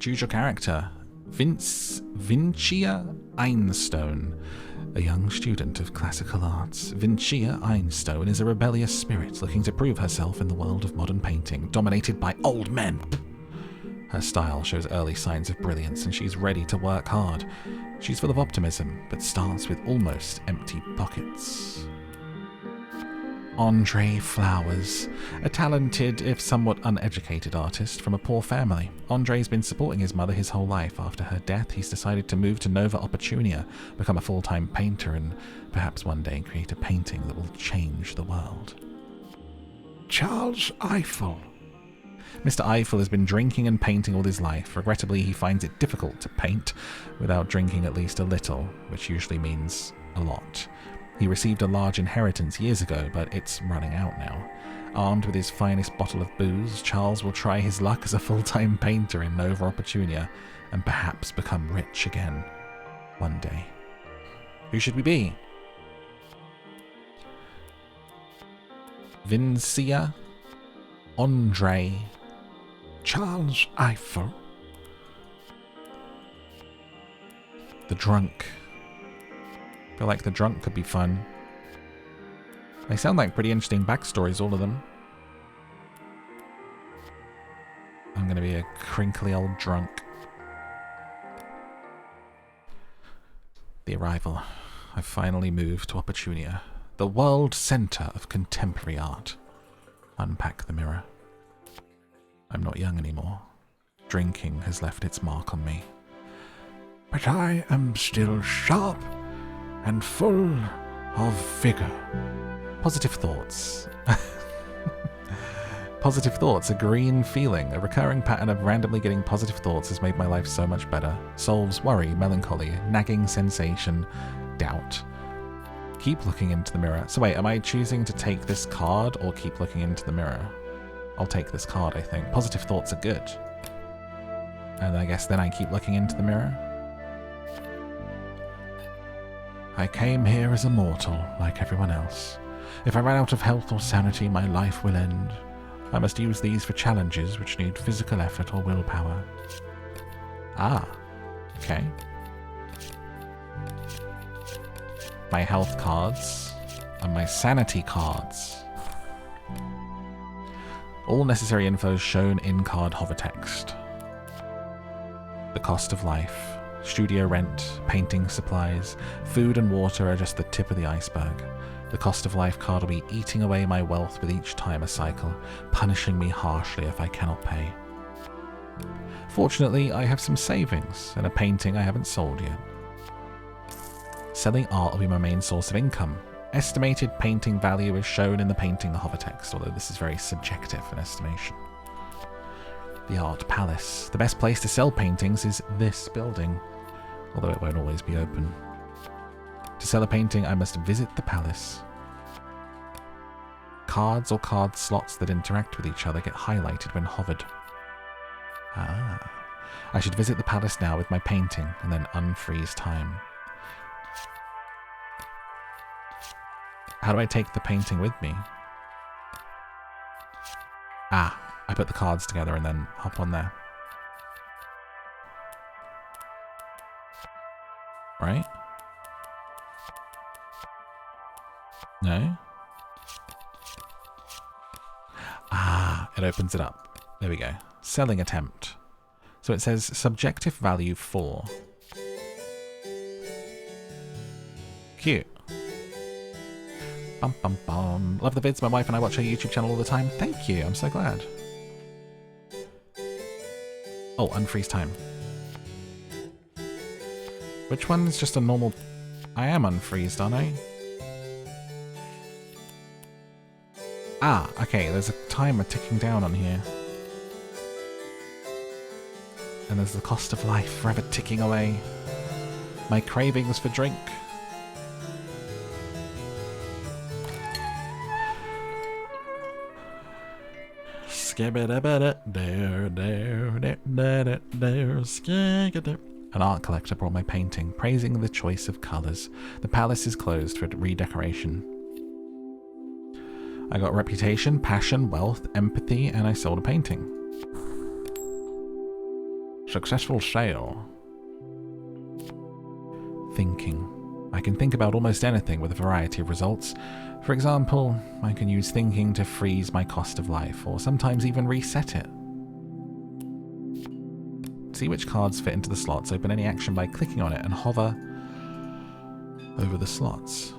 Choose your character. Vincia Einstone. A young student of classical arts, Vincia Einstone is a rebellious spirit looking to prove herself in the world of modern painting, dominated by old men. Her style shows early signs of brilliance and she's ready to work hard. She's full of optimism, but starts with almost empty pockets. Andre Flowers, a talented, if somewhat uneducated artist from a poor family. Andre's been supporting his mother his whole life. After her death, he's decided to move to Nova Opportunia, become a full-time painter, and perhaps one day create a painting that will change the world. Charles Eiffel. Mr. Eiffel has been drinking and painting all his life. Regrettably, he finds it difficult to paint without drinking at least a little, which usually means a lot. He received a large inheritance years ago, but it's running out now. Armed with his finest bottle of booze, Charles will try his luck as a full-time painter in Nova Opportunia and perhaps become rich again one day. Who should we be? Vincia, Andre, Charles Eiffel. The Drunk. I feel like the Drunk could be fun. They sound like pretty interesting backstories, all of them. I'm going to be a crinkly old drunk. The Arrival. I've finally moved to Opportunia, the world centre of contemporary art. Unpack the mirror. I'm not young anymore. Drinking has left its mark on me. But I am still sharp and full of vigor. Positive thoughts. Positive thoughts, a green feeling. A recurring pattern of randomly getting positive thoughts has made my life so much better. Solves worry, melancholy, nagging sensation, doubt. Keep looking into the mirror. So wait, am I choosing to take this card or keep looking into the mirror? I'll take this card, I think. Positive thoughts are good. And I guess then I keep looking into the mirror. I came here as a mortal, like everyone else. If I run out of health or sanity, my life will end. I must use these for challenges which need physical effort or willpower. Ah, okay. My health cards and my sanity cards. All necessary info shown in card hover text. The cost of life. Studio rent, painting supplies, food and water are just the tip of the iceberg. The cost of life card will be eating away my wealth with each timer cycle, punishing me harshly if I cannot pay. Fortunately, I have some savings and a painting I haven't sold yet. Selling art will be my main source of income. Estimated painting value is shown in the painting hover text, although this is very subjective in estimation. The Art Palace. The best place to sell paintings is this building, although it won't always be open. To sell a painting, I must visit the palace. Cards or card slots that interact with each other get highlighted when hovered. Ah. I should visit the palace now with my painting and then unfreeze time. How do I take the painting with me? Ah, I put the cards together and then hop on there. Right? No? Ah, it opens it up. There we go. Selling attempt. So it says subjective value 4. Cute. Bum bum bum. Love the vids. My wife and I watch her YouTube channel all the time. Thank you. I'm so glad. Oh, unfreeze time. Which one is just a normal... I am unfreezed, aren't I? Ah, okay. There's a timer ticking down on here. And there's the cost of life forever ticking away. My cravings for drink. An art collector brought my painting, praising the choice of colours. The palace is closed for redecoration. I got reputation, passion, wealth, empathy, and I sold a painting. Successful sale. Thinking. I can think about almost anything with a variety of results. For example, I can use thinking to freeze my cost of life, or sometimes even reset it. See which cards fit into the slots. Open any action by clicking on it and hover over the slots.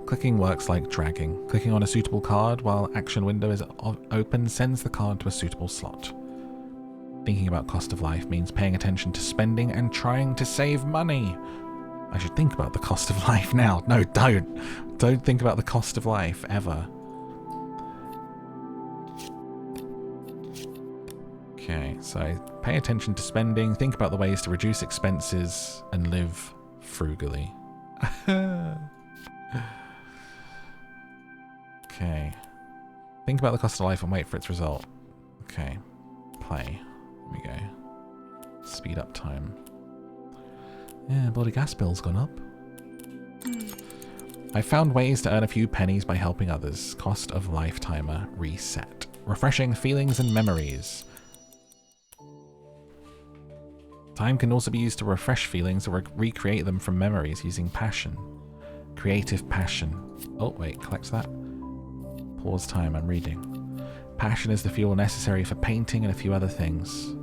Clicking works like dragging. Clicking on a suitable card while action window is open sends the card to a suitable slot. Thinking about cost of life means paying attention to spending and trying to save money. I should think about the cost of life now. No, don't. Don't think about the cost of life, ever. Okay, so pay attention to spending, think about the ways to reduce expenses, and live frugally. Okay. Think about the cost of life and wait for its result. Okay. Play. There we go. Speed up time. Yeah, bloody gas bill's gone up. I found ways to earn a few pennies by helping others. Cost of life timer reset. Refreshing feelings and memories. Time can also be used to refresh feelings or recreate them from memories using passion. Creative passion. Oh, wait, collect that. Pause time, I'm reading. Passion is the fuel necessary for painting and a few other things.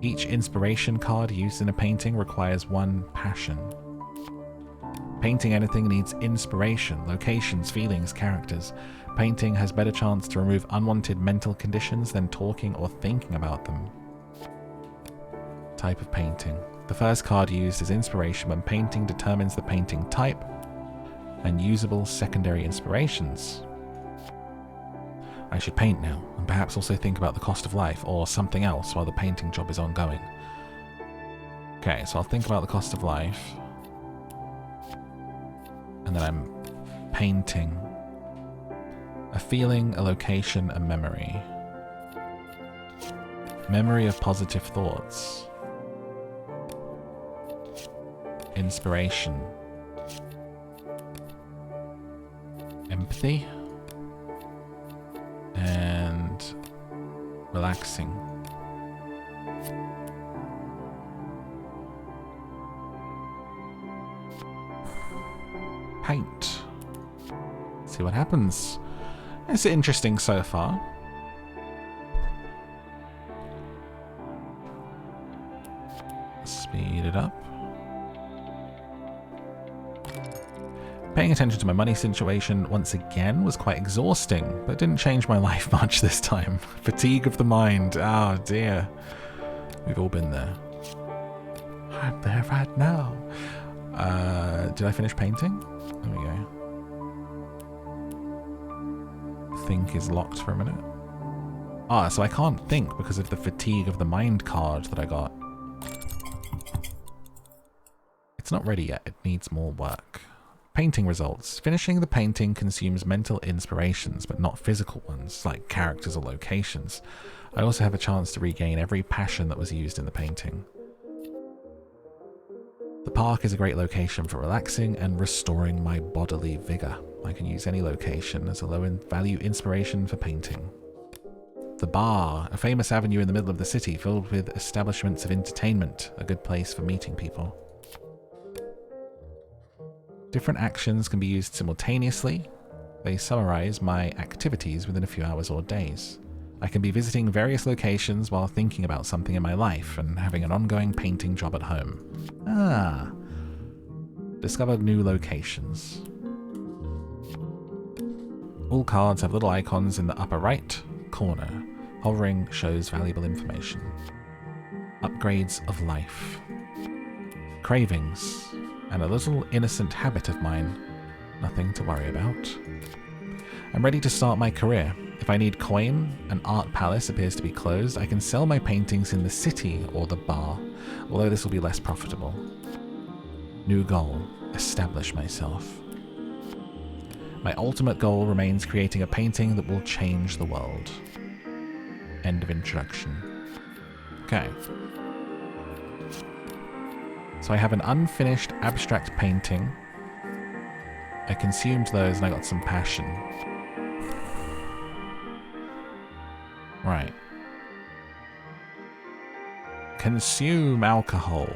Each inspiration card used in a painting requires one passion. Painting anything needs inspiration, locations, feelings, characters. Painting has better chance to remove unwanted mental conditions than talking or thinking about them. Type of painting. The first card used is inspiration when painting determines the painting type and usable secondary inspirations. I should paint now, and perhaps also think about the cost of life or something else while the painting job is ongoing. Okay, so I'll think about the cost of life. And then I'm painting a feeling, a location, a memory. Memory of positive thoughts. Inspiration. Empathy. And relaxing. Paint. See what happens. It's interesting so far. Speed it up. Paying attention to my money situation once again was quite exhausting, but didn't change my life much this time. Fatigue of the mind. Oh dear. We've all been there. I'm there right now. Did I finish painting? There we go. Think is locked for a minute. Ah, so I can't think because of the fatigue of the mind card that I got. It's not ready yet. It needs more work. Painting results. Finishing the painting consumes mental inspirations, but not physical ones, like characters or locations. I also have a chance to regain every passion that was used in the painting. The park is a great location for relaxing and restoring my bodily vigor. I can use any location as a low-value inspiration for painting. The bar, a famous avenue in the middle of the city filled with establishments of entertainment, a good place for meeting people. Different actions can be used simultaneously. They summarize my activities within a few hours or days. I can be visiting various locations while thinking about something in my life and having an ongoing painting job at home. Ah. Discover new locations. All cards have little icons in the upper right corner. Hovering shows valuable information. Upgrades of life. Cravings. And a little innocent habit of mine. Nothing to worry about. I'm ready to start my career. If I need coin, an art palace appears to be closed. I can sell my paintings in the city or the bar, although this will be less profitable. New goal, establish myself. My ultimate goal remains creating a painting that will change the world. End of introduction. Okay. So I have an unfinished abstract painting. I consumed those and I got some passion. Right. Consume alcohol.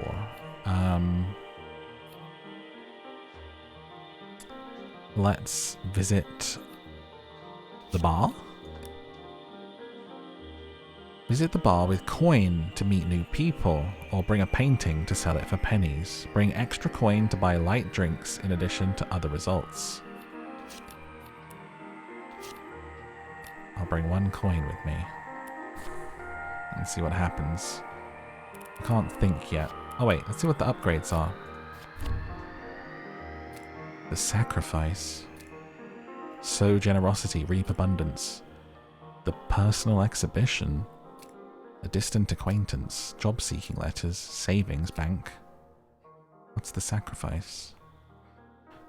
Let's visit the bar. Visit the bar with coin to meet new people, or bring a painting to sell it for pennies. Bring extra coin to buy light drinks in addition to other results. I'll bring 1 coin with me. And see what happens. I can't think yet. Oh wait, let's see what the upgrades are. The sacrifice. Sow generosity, reap abundance. The personal exhibition. A distant acquaintance. Job-seeking letters. Savings bank. What's the sacrifice?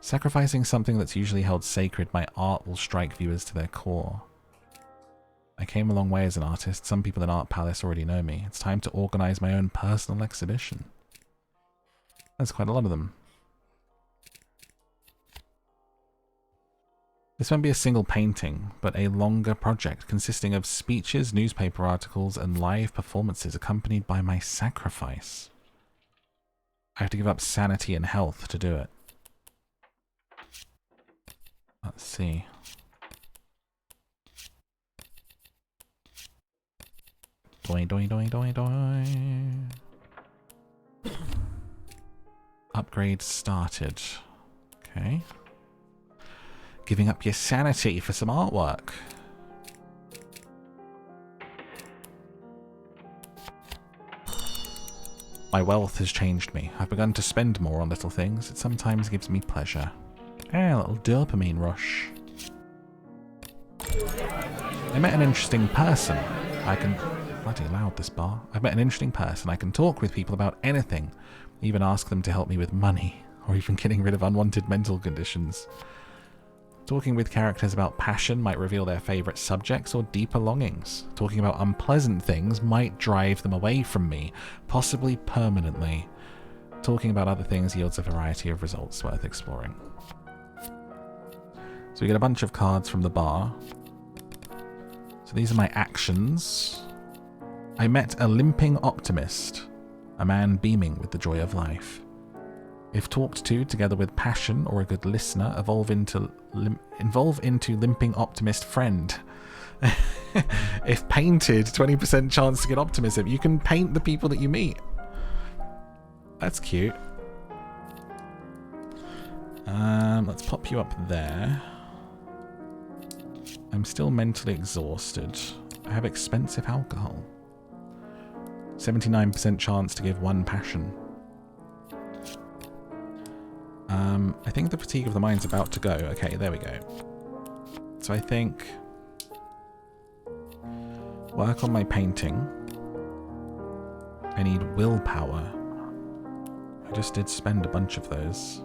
Sacrificing something that's usually held sacred, my art will strike viewers to their core. I came a long way as an artist. Some people in Art Palace already know me. It's time to organize my own personal exhibition. There's quite a lot of them. This won't be a single painting, but a longer project consisting of speeches, newspaper articles, and live performances accompanied by my sacrifice. I have to give up sanity and health to do it. Let's see. Doing, doing, doing, doing, doing. Upgrade started. Okay. Giving up your sanity for some artwork. My wealth has changed me. I've begun to spend more on little things. It sometimes gives me pleasure. A little dopamine rush. I met an interesting person. I can... Bloody loud, this bar. I've met an interesting person. I can talk with people about anything. Even ask them to help me with money. Or even getting rid of unwanted mental conditions. Talking with characters about passion might reveal their favourite subjects or deeper longings. Talking about unpleasant things might drive them away from me, possibly permanently. Talking about other things yields a variety of results worth exploring. So we get a bunch of cards from the bar. So these are my actions. I met a limping optimist, a man beaming with the joy of life. If talked to together with passion or a good listener, evolve into limping optimist friend. If painted, 20% chance to get optimism. You can paint the people that you meet. That's cute. Let's pop you up there. I'm still mentally exhausted. I have expensive alcohol. 79% chance to give 1 passion. I think the fatigue of the mind's about to go. Okay, there we go. So I think... work on my painting. I need willpower. I just did spend a bunch of those.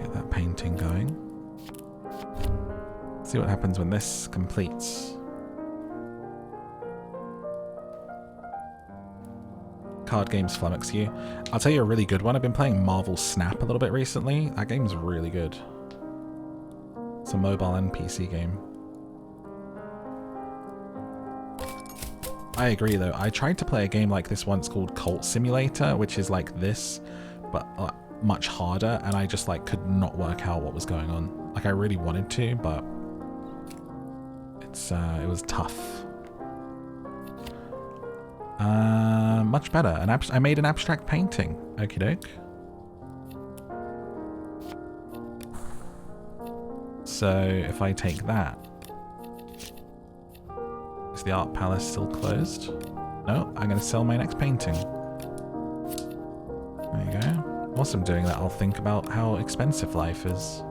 Get that painting going. See what happens when this completes. Card games flummox you. I'll tell you a really good one. I've been playing Marvel Snap a little bit recently. That game's really good. It's a mobile and PC game. I agree though. I tried to play a game like this once called Cult Simulator, which is like this, but much harder, and I just like could not work out what was going on. Like I really wanted to, but it was tough. Much better. I made an abstract painting. Okie doke. So if I take that, is the Art Palace still closed? No, I'm going to sell my next painting. There you go. Whilst I'm doing that, I'll think about how expensive life is.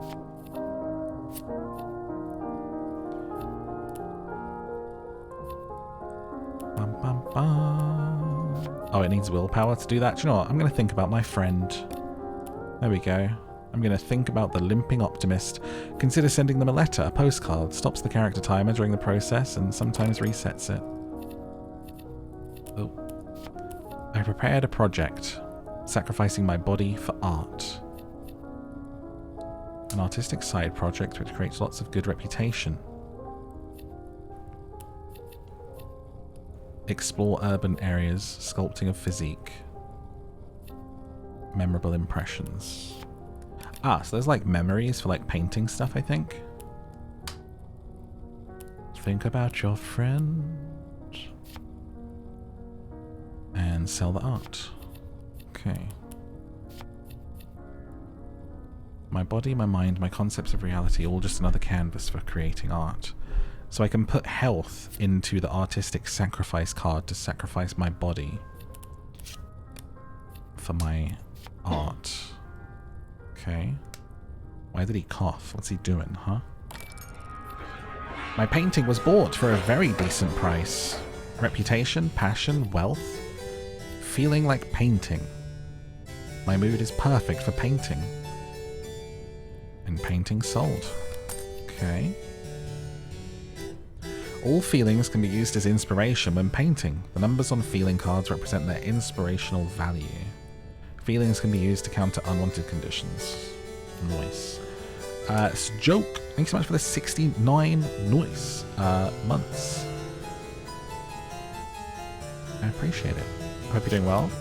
Bum, bum, bum. Oh, it needs willpower to do that. Do you know what? I'm going to think about my friend. There we go. I'm going to think about the limping optimist. Consider sending them a letter, a postcard. Stops the character timer during the process and sometimes resets it. Oh. I prepared a project. Sacrificing my body for art. An artistic side project which creates lots of good reputation. Explore urban areas, sculpting of physique. Memorable impressions. Ah, so there's like memories for like painting stuff, I think. Think about your friend. And sell the art. Okay. My body, my mind, my concepts of reality, all just another canvas for creating art. So I can put health into the artistic sacrifice card to sacrifice my body for my art. Okay. Why did he cough? What's he doing, huh? My painting was bought for a very decent price. Reputation, passion, wealth. Feeling like painting. My mood is perfect for painting. And painting sold. Okay. All feelings can be used as inspiration when painting. The numbers on feeling cards represent their inspirational value. Feelings can be used to counter unwanted conditions. Nice. Joke, thank you so much for the 69 nice months. I appreciate it. I hope you're doing well.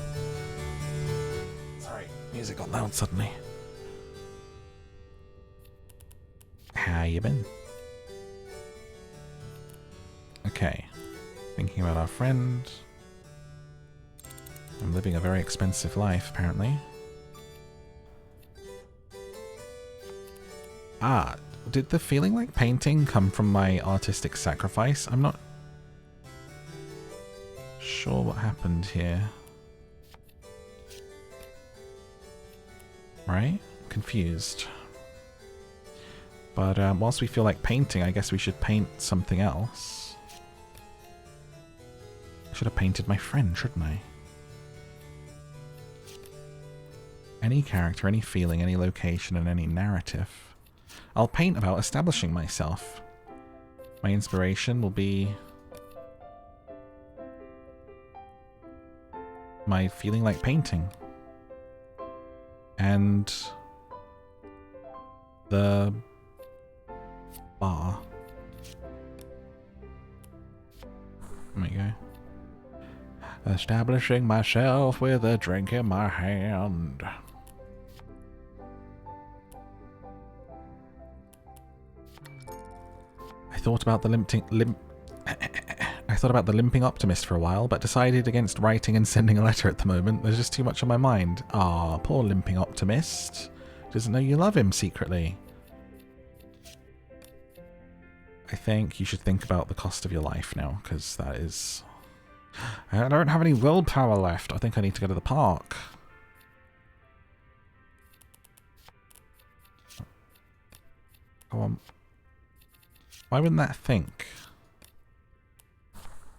Sorry, music got loud suddenly. How you been? Okay. Thinking about our friend. I'm living a very expensive life, apparently. Ah, did the feeling like painting come from my artistic sacrifice? I'm not sure what happened here. Right? Confused. But whilst we feel like painting, I guess we should paint something else. I should have painted my friend, shouldn't I? Any character, any feeling, any location, and any narrative. I'll paint about establishing myself. My inspiration will be my feeling like painting. And the bar. There we go. Establishing myself with a drink in my hand. I thought about the limping optimist for a while, but decided against writing and sending a letter at the moment. There's just too much on my mind. Ah, poor limping optimist. Doesn't know you love him secretly. I think you should think about the cost of your life now, because that is... I don't have any willpower left. I think I need to go to the park. Go on. Why wouldn't that think?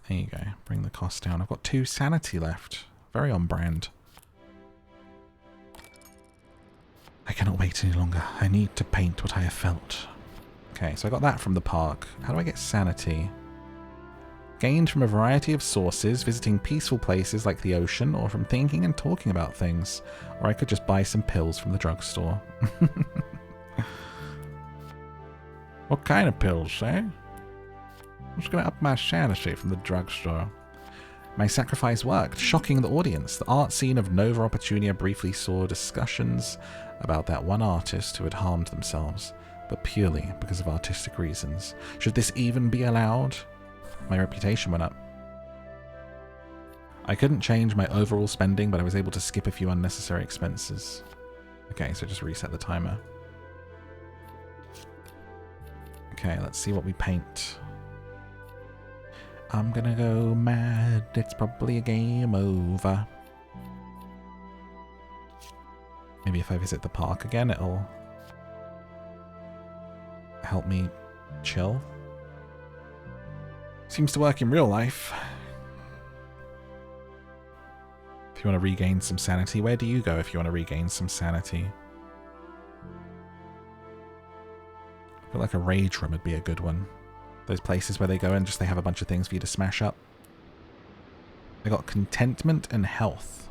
There you go. Bring the cost down. I've got 2 sanity left. Very on brand. I cannot wait any longer. I need to paint what I have felt. Okay, so I got that from the park. How do I get sanity? Gained from a variety of sources, visiting peaceful places like the ocean, or from thinking and talking about things. Or I could just buy some pills from the drugstore. What kind of pills, eh? I'm just going to up my sanity from the drugstore. My sacrifice worked, shocking the audience. The art scene of Nova Opportunia briefly saw discussions about that one artist who had harmed themselves, but purely because of artistic reasons. Should this even be allowed? My reputation went up. I couldn't change my overall spending, but I was able to skip a few unnecessary expenses. Okay, so just reset the timer. Okay, let's see what we paint. I'm gonna go mad. It's probably a game over. Maybe if I visit the park again, it'll help me chill. Seems to work in real life. If you want to regain some sanity, where do you go if you want to regain some sanity? I feel like a rage room would be a good one. Those places where they go and just they have a bunch of things for you to smash up. I got contentment and health.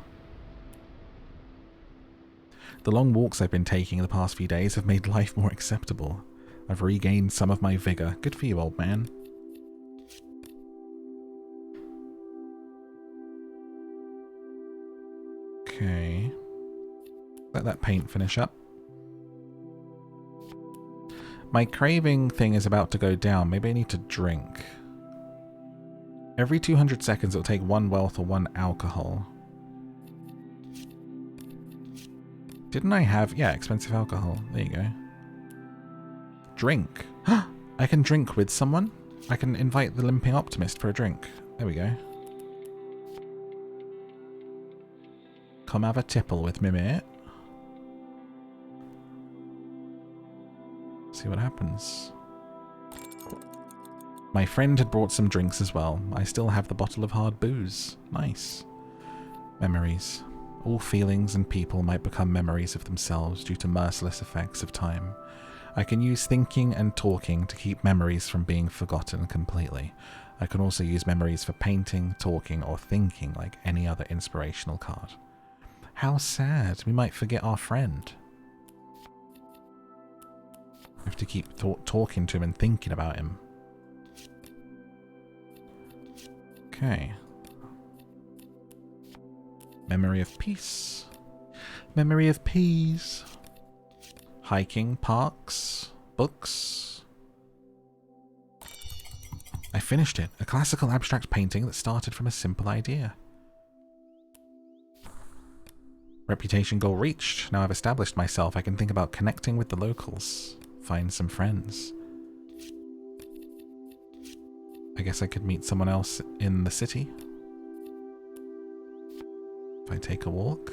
The long walks I've been taking in the past few days have made life more acceptable. I've regained some of my vigor. Good for you, old man. Okay. Let that paint finish up. My craving thing is about to go down. Maybe I need to drink. Every 200 seconds it'll take 1 wealth or 1 alcohol. Didn't I have... Yeah, expensive alcohol. There you go. Drink. I can drink with someone. I can invite the Limping Optimist for a drink. There we go. Come have a tipple with me, mate. See what happens. My friend had brought some drinks as well. I still have the bottle of hard booze. Nice. Memories. All feelings and people might become memories of themselves due to merciless effects of time. I can use thinking and talking to keep memories from being forgotten completely. I can also use memories for painting, talking, or thinking like any other inspirational card. How sad. We might forget our friend. We have to keep talking to him and thinking about him. Okay. Memory of peace. Memory of peace. Hiking, parks, books. I finished it. A classical abstract painting that started from a simple idea. Reputation goal reached. Now I've established myself, I can think about connecting with the locals. Find some friends. I guess I could meet someone else in the city. If I take a walk.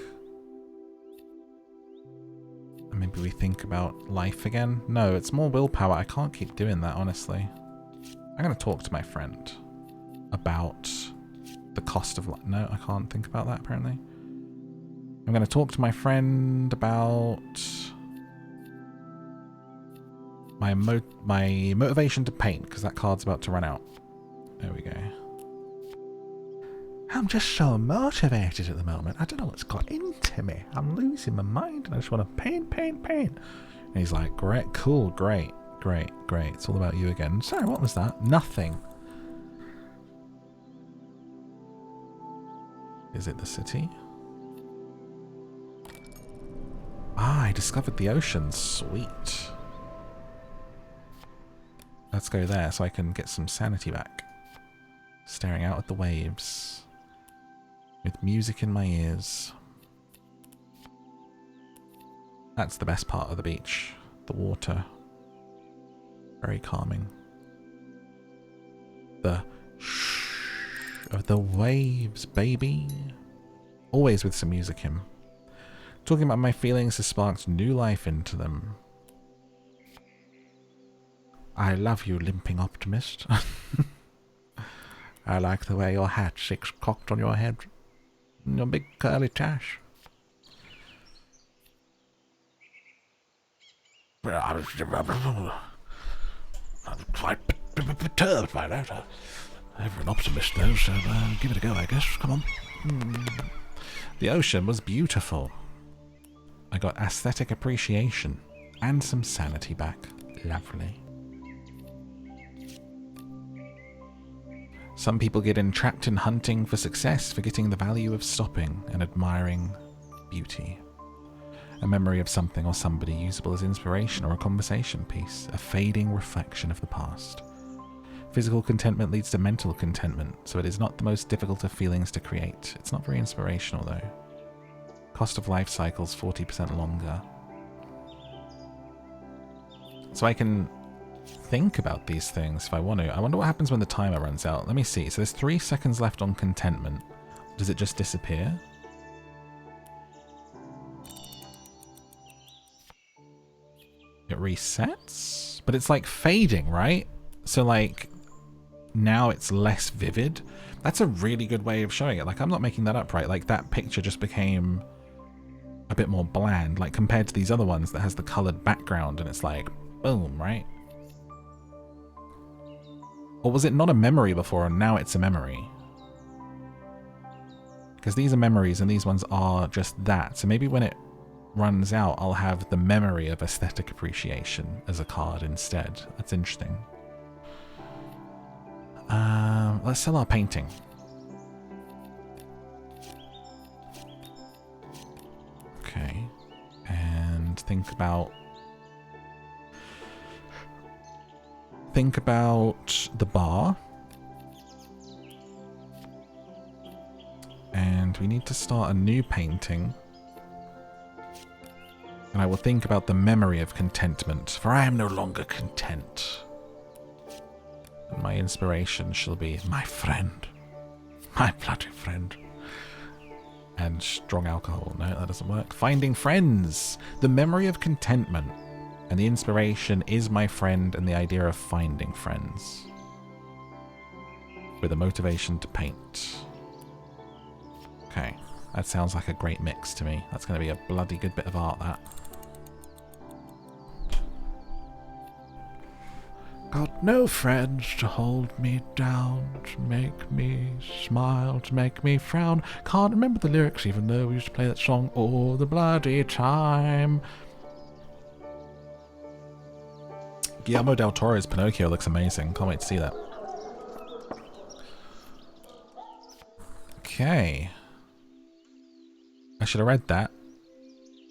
And maybe we think about life again. No, it's more willpower. I can't keep doing that, honestly. I'm going to talk to my friend about the cost of life. No, I can't think about that, apparently. I'm going to talk to my friend about my motivation to paint, because that card's about to run out. There we go. I'm just so motivated at the moment. I don't know what's got into me. I'm losing my mind and I just want to paint, paint, paint. And he's like, great, cool, great, great, great. It's all about you again. Sorry, what was that? Nothing. Is it the city? Ah, I discovered the ocean. Sweet. Let's go there so I can get some sanity back. Staring out at the waves. With music in my ears. That's the best part of the beach. The water. Very calming. The shh of the waves, baby. Always with some music in. Talking about my feelings has sparked new life into them. I love you, Limping Optimist. I like the way your hat sits cocked on your head. Your big curly tash. I'm quite perturbed by that. I'm an optimist though, so give it a go, I guess. Come on. The ocean was beautiful. I got aesthetic appreciation and some sanity back. Lovely. Some people get entrapped in hunting for success, forgetting the value of stopping and admiring beauty. A memory of something or somebody usable as inspiration or a conversation piece, a fading reflection of the past. Physical contentment leads to mental contentment, so it is not the most difficult of feelings to create. It's not very inspirational though. Cost of life cycles 40% longer. So I can think about these things if I want to. I wonder what happens when the timer runs out. Let me see. So there's 3 seconds left on contentment. Does it just disappear? It resets? But it's like fading, right? So like now it's less vivid. That's a really good way of showing it. Like I'm not making that up, right? Like that picture just became a bit more bland, like compared to these other ones that has the colored background and it's like boom, right? Or was it not a memory before and now it's a memory? Because these are memories and these ones are just that. So maybe when it runs out, I'll have the memory of aesthetic appreciation as a card instead. That's interesting. Let's sell our painting. think about the bar. And we need to start a new painting. And I will think about the memory of contentment, for I am no longer content. And my inspiration shall be my friend. My bloody friend. And strong alcohol. No, that doesn't work. Finding friends. The memory of contentment. And the inspiration is my friend and the idea of finding friends. With a motivation to paint. Okay. That sounds like a great mix to me. That's going to be a bloody good bit of art, that. Got no friends to hold me down, to make me smile, to make me frown. Can't remember the lyrics even though we used to play that song all the bloody time. Guillermo del Toro's Pinocchio looks amazing. Can't wait to see that. Okay. I should have read that.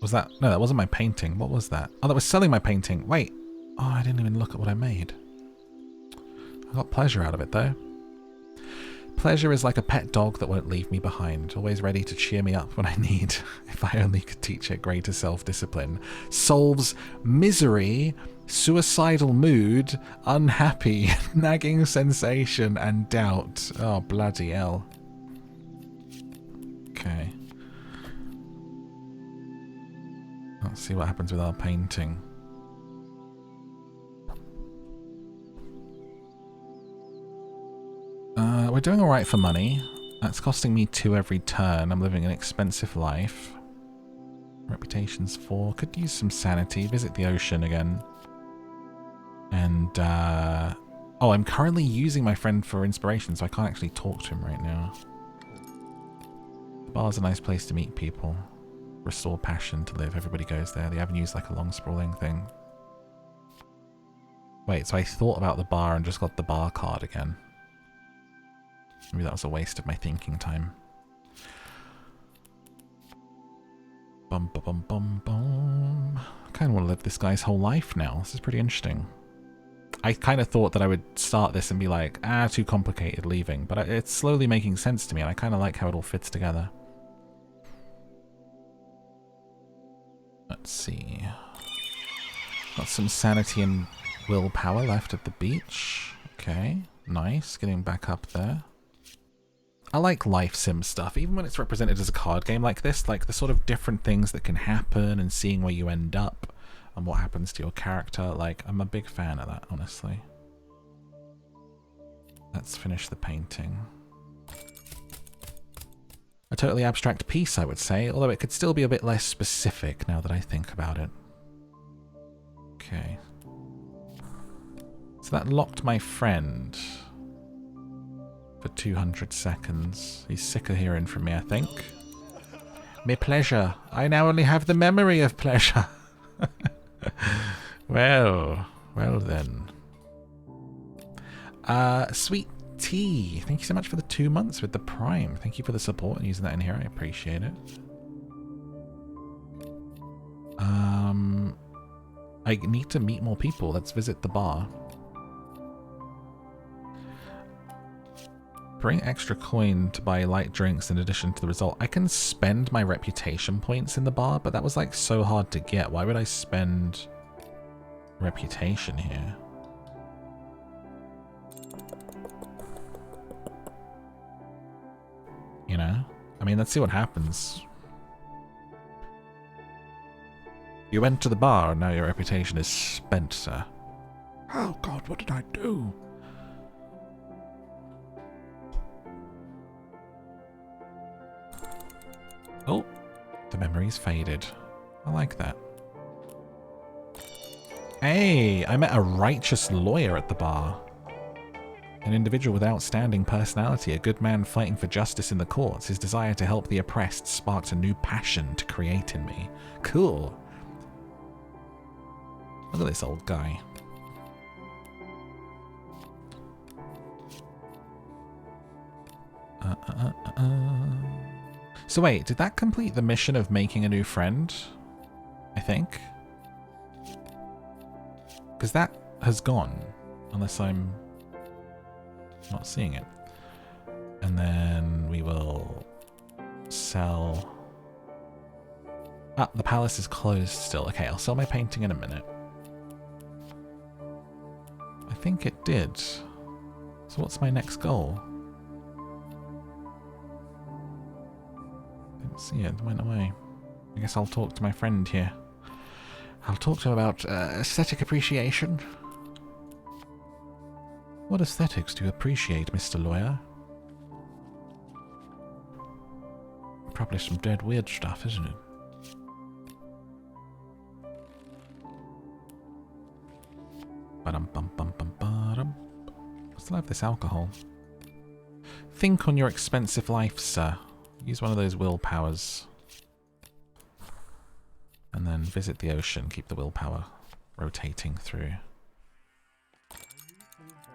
Was that... No, that wasn't my painting. What was that? Oh, that was selling my painting. Wait. Oh, I didn't even look at what I made. I got pleasure out of it, though. Pleasure is like a pet dog that won't leave me behind, always ready to cheer me up when I need, if I only could teach it greater self-discipline. Solves misery, suicidal mood, unhappy, nagging sensation, and doubt. Oh, bloody hell. Okay. Let's see what happens with our painting. We're doing alright for money. That's costing me 2 every turn. I'm living an expensive life. Reputation's 4. Could use some sanity. Visit the ocean again. And, oh, I'm currently using my friend for inspiration, so I can't actually talk to him right now. The bar's a nice place to meet people. Restore passion to live. Everybody goes there. The avenue's like a long sprawling thing. Wait, so I thought about the bar and just got the bar card again. Maybe that was a waste of my thinking time. Bum bum bum bum bum. I kind of want to live this guy's whole life now. This is pretty interesting. I kind of thought that I would start this and be like, too complicated, leaving. But it's slowly making sense to me, and I kind of like how it all fits together. Let's see. Got some sanity and willpower left at the beach. Okay, nice. Getting back up there. I like life sim stuff, even when it's represented as a card game like this, like the sort of different things that can happen and seeing where you end up and what happens to your character. Like, I'm a big fan of that, honestly. Let's finish the painting. A totally abstract piece, I would say, although it could still be a bit less specific now that I think about it. Okay. So that locked my friend for 200 seconds. He's sick of hearing from me, I think. Me pleasure. I now only have the memory of pleasure. Well then. Sweet tea. Thank you so much for the 2 months with the Prime. Thank you for the support and using that in here. I appreciate it. I need to meet more people. Let's visit the bar. Bring extra coin to buy light drinks in addition to the result. I can spend my reputation points in the bar, but that was like so hard to get. Why would I spend reputation here? You know? I mean, let's see what happens. You went to the bar and now your reputation is spent, sir. Oh God, what did I do? Oh, the memory's faded. I like that. Hey, I met a righteous lawyer at the bar. An individual with outstanding personality, a good man fighting for justice in the courts. His desire to help the oppressed sparked a new passion to create in me. Cool. Look at this old guy. So wait, did that complete the mission of making a new friend? I think. Because that has gone, unless I'm not seeing it. And then we will sell... Ah, the palace is closed still. Okay, I'll sell my painting in a minute. I think it did. So what's my next goal? Didn't see it, it went away. I guess I'll talk to my friend here. I'll talk to him about aesthetic appreciation. What aesthetics do you appreciate, Mr. Lawyer? Probably some dead weird stuff, isn't it? Ba-dum-bum-bum-bum-ba-dum. I still have this alcohol. Think on your expensive life, sir. Use one of those willpowers. And then visit the ocean. Keep the willpower rotating through.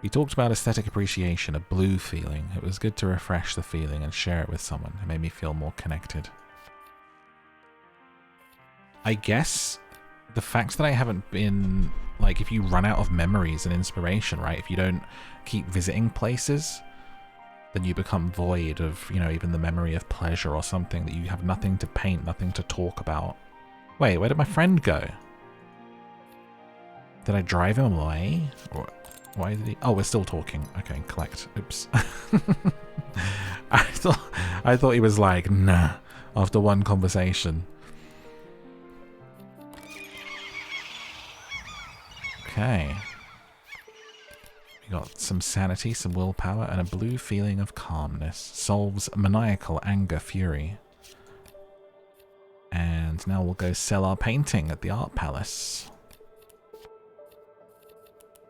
We talked about aesthetic appreciation, a blue feeling. It was good to refresh the feeling and share it with someone. It made me feel more connected. I guess the fact that I haven't been... Like, if you run out of memories and inspiration, right? If you don't keep visiting places, then you become void of, you know, even the memory of pleasure or something, that you have nothing to paint, nothing to talk about. Wait, where did my friend go? Did I drive him away? Or why did he... Oh, we're still talking. Okay, collect. Oops. I thought he was like, nah, after one conversation. Okay. We got some sanity, some willpower, and a blue feeling of calmness. Solves maniacal anger, fury. And now we'll go sell our painting at the art palace.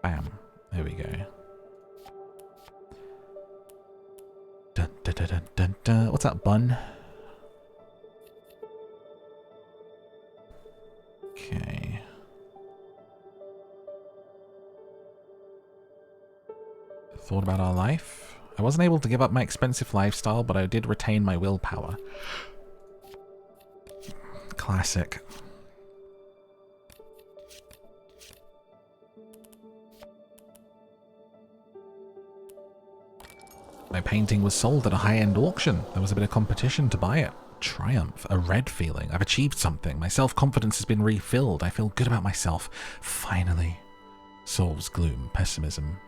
Bam. There we go. Dun, dun, dun, dun, dun, dun. What's that, bun? Okay. Thought about our life. I wasn't able to give up my expensive lifestyle, but I did retain my willpower. Classic. My painting was sold at a high-end auction. There was a bit of competition to buy it. Triumph, a red feeling. I've achieved something. My self-confidence has been refilled. I feel good about myself. Finally. Solves gloom, pessimism.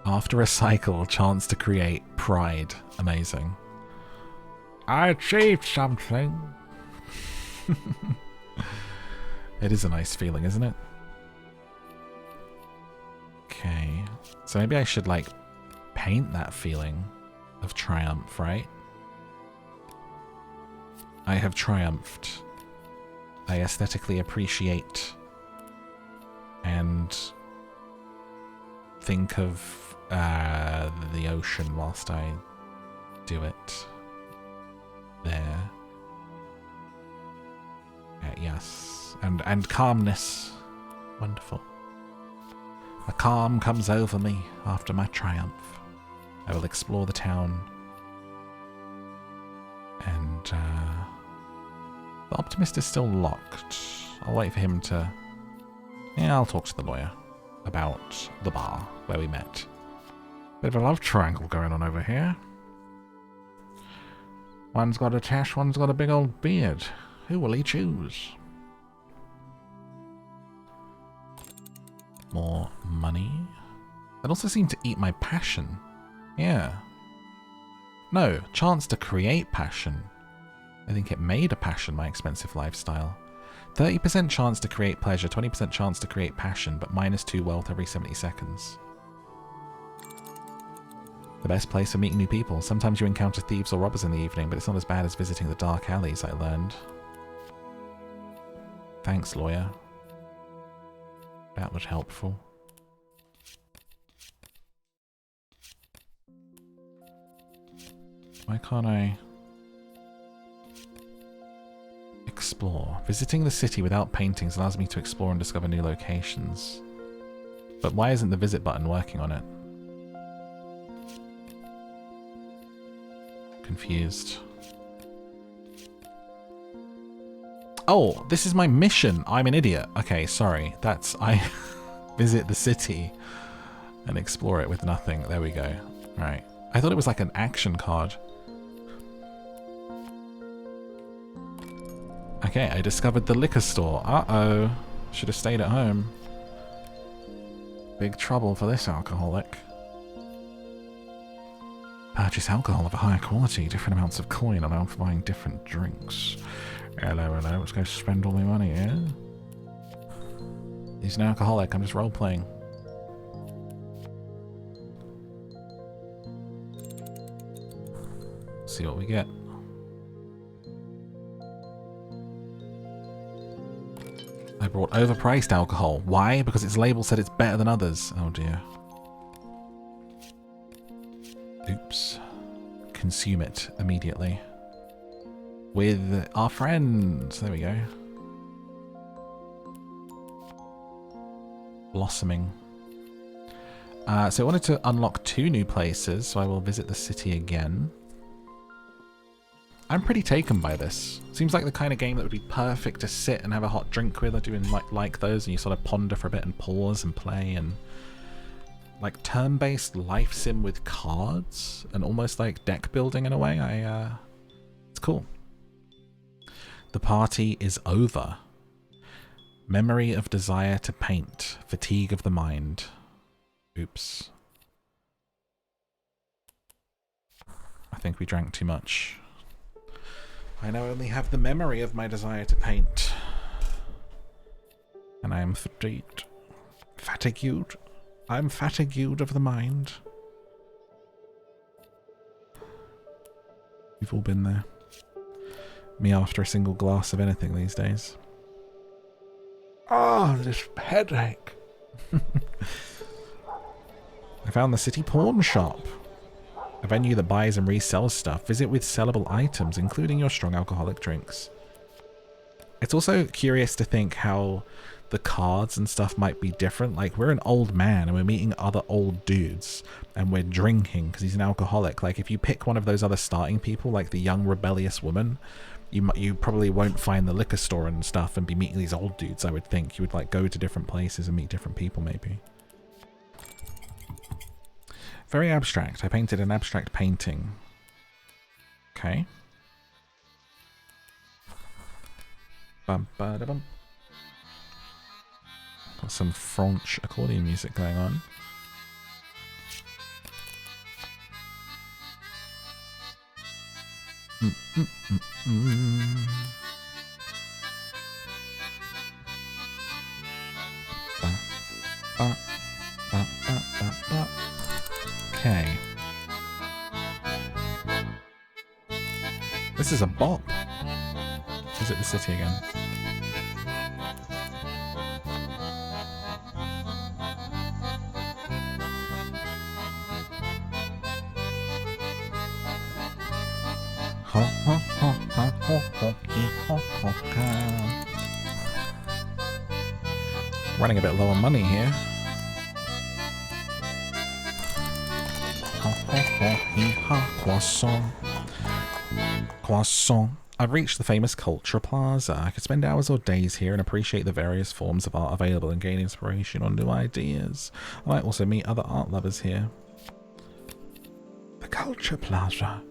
After a cycle, chance to create pride. Amazing. I achieved something. It is a nice feeling, isn't it? Okay. So maybe I should, like, paint that feeling of triumph, right? I have triumphed. I aesthetically appreciate and think of the ocean whilst I do it. There. Yes. And calmness. Wonderful. A calm comes over me after my triumph. I will explore the town. And the Optimist is still locked. I'll wait for him to... Yeah, I'll talk to the lawyer about the bar where we met. Bit of a love triangle going on over here. One's got a tash, one's got a big old beard. Who will he choose? More money. That also seemed to eat my passion. Yeah. No, chance to create passion. I think it made a passion, my expensive lifestyle. 30% chance to create pleasure, 20% chance to create passion, but -2 wealth every 70 seconds. The best place for meeting new people. Sometimes you encounter thieves or robbers in the evening, but it's not as bad as visiting the dark alleys, I learned. Thanks, lawyer. That was helpful. Why can't I explore? Visiting the city without paintings allows me to explore and discover new locations. But why isn't the visit button working on it? Confused. Oh, this is my mission. I'm an idiot. Okay, sorry. I visit the city and explore it with nothing. There we go. Right. I thought it was like an action card. Okay, I discovered the liquor store. Uh-oh. Should have stayed at home. Big trouble for this alcoholic. Purchase alcohol of a higher quality. Different amounts of coin allow for buying different drinks. Hello, hello. Let's go spend all my money, yeah? He's an alcoholic. I'm just role-playing. See what we get. I brought overpriced alcohol. Why? Because its label said it's better than others. Oh dear. Oops. Consume it immediately. With our friends. There we go. Blossoming. So I wanted to unlock 2 new places, so I will visit the city again. I'm pretty taken by this. Seems like the kind of game that would be perfect to sit and have a hot drink with. I do like those, and you sort of ponder for a bit and pause and play, and like turn-based life sim with cards and almost like deck building in a way. It's cool. The party is over. Memory of desire to paint. Fatigue of the mind. Oops. I think we drank too much. I now only have the memory of my desire to paint. And I am fatigued. Fatigued? I'm fatigued of the mind. We've all been there. Me after a single glass of anything these days. Ah, this headache. I found the city pawn shop. A venue that buys and resells stuff. Visit with sellable items, including your strong alcoholic drinks. It's also curious to think how the cards and stuff might be different. Like, we're an old man and we're meeting other old dudes and we're drinking because he's an alcoholic. Like, if you pick one of those other starting people, like the young rebellious woman, you probably won't find the liquor store and stuff and be meeting these old dudes, I would think. You would like go to different places and meet different people maybe. Very abstract. I painted an abstract painting. Okay. Bum ba da bum. Got some French accordion music going on. Ba, ba, ba, ba, ba, ba. Okay. This is a bop. Visit the city again. Running a bit low on money here. Croissant. Croissant. I've reached the famous Culture Plaza. I could spend hours or days here and appreciate the various forms of art available and gain inspiration on new ideas. I might also meet other art lovers here. The Culture Plaza.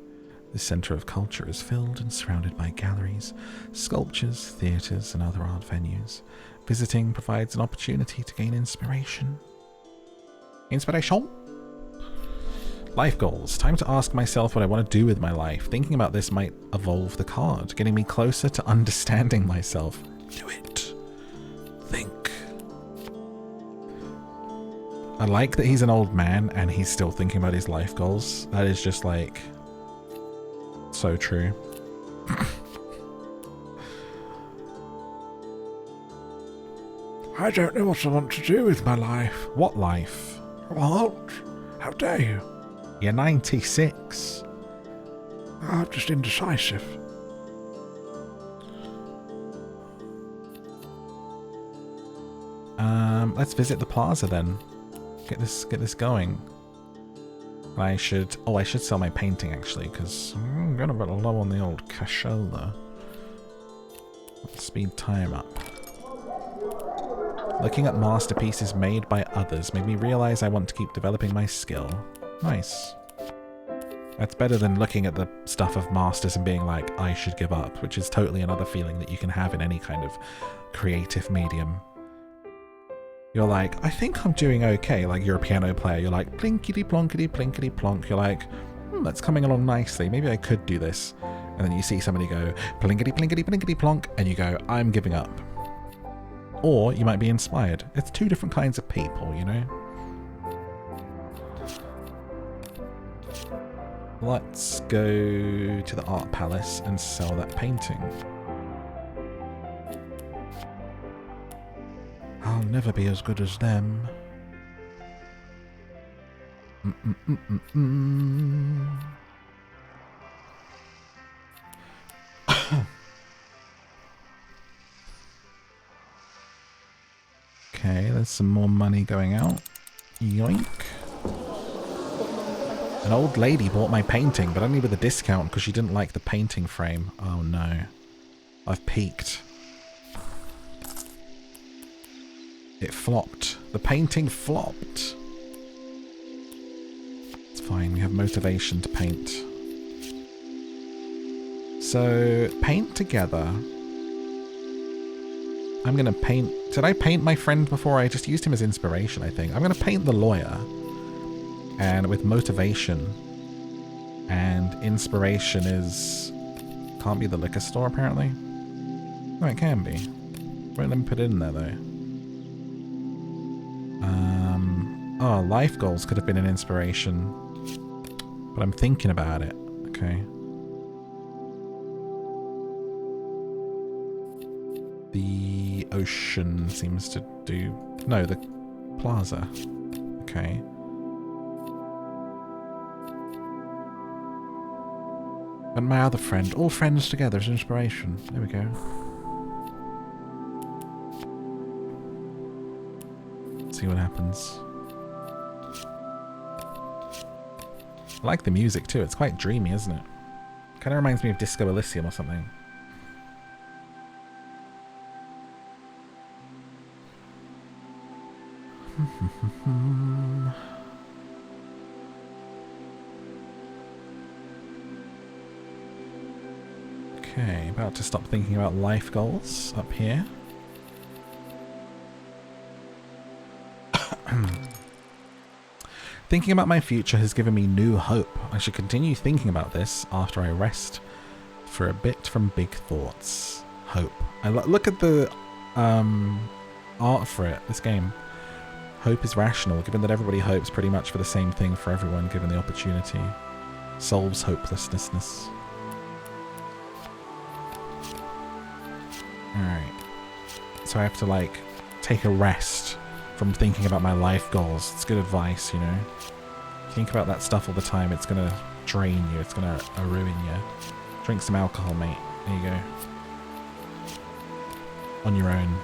The centre of culture is filled and surrounded by galleries, sculptures, theatres and other art venues. Visiting provides an opportunity to gain inspiration. Inspiration? Life goals. Time to ask myself what I want to do with my life. Thinking about this might evolve the card, getting me closer to understanding myself. Do it. Think. I like that he's an old man and he's still thinking about his life goals. That is just like so true. I don't know what I want to do with my life. What life? What? How dare you? You're 96. I'm just indecisive. Let's visit the plaza then. Get this going. I should sell my painting actually, because I'm getting a bit low on the old cashola. Let's speed time up. Looking at masterpieces made by others made me realize I want to keep developing my skill. Nice. That's better than looking at the stuff of masters and being like, I should give up, which is totally another feeling that you can have in any kind of creative medium. You're like, I think I'm doing okay, like you're a piano player, you're like, plinkety plonkety plinkety plonk, you're like, that's coming along nicely, maybe I could do this. And then you see somebody go, plinkety plinkety plinkety plonk, and you go, I'm giving up. Or you might be inspired. It's two different kinds of people, you know? Let's go to the art palace and sell that painting. I'll never be as good as them. Okay, there's some more money going out. Yoink. An old lady bought my painting, but only with a discount because she didn't like the painting frame. Oh no. I've peaked. It flopped. The painting flopped. It's fine, we have motivation to paint. So, paint together. I'm going to paint... Did I paint my friend before? I just used him as inspiration, I think. I'm going to paint the lawyer. And with motivation. And inspiration is... Can't be the liquor store, apparently. No, it can be. Won't let me put it in there, though. Oh, life goals could have been an inspiration. But I'm thinking about it. Okay. The ocean seems to do... No, the plaza. Okay. And my other friend. All friends together as inspiration. There we go. See what happens. I like the music too. It's quite dreamy, isn't it? Kind of reminds me of Disco Elysium or something. Okay, about to stop thinking about life goals up here. Thinking about my future has given me new hope. I should continue thinking about this after I rest for a bit from big thoughts. Hope. I look at the art for it, this game. Hope is rational, given that everybody hopes pretty much for the same thing for everyone given the opportunity. Solves hopelessness. Alright. So I have to, like, take a rest from thinking about my life goals. It's good advice, you know. Think about that stuff all the time. It's gonna drain you. It's gonna ruin you. Drink some alcohol, mate. There you go. On your own.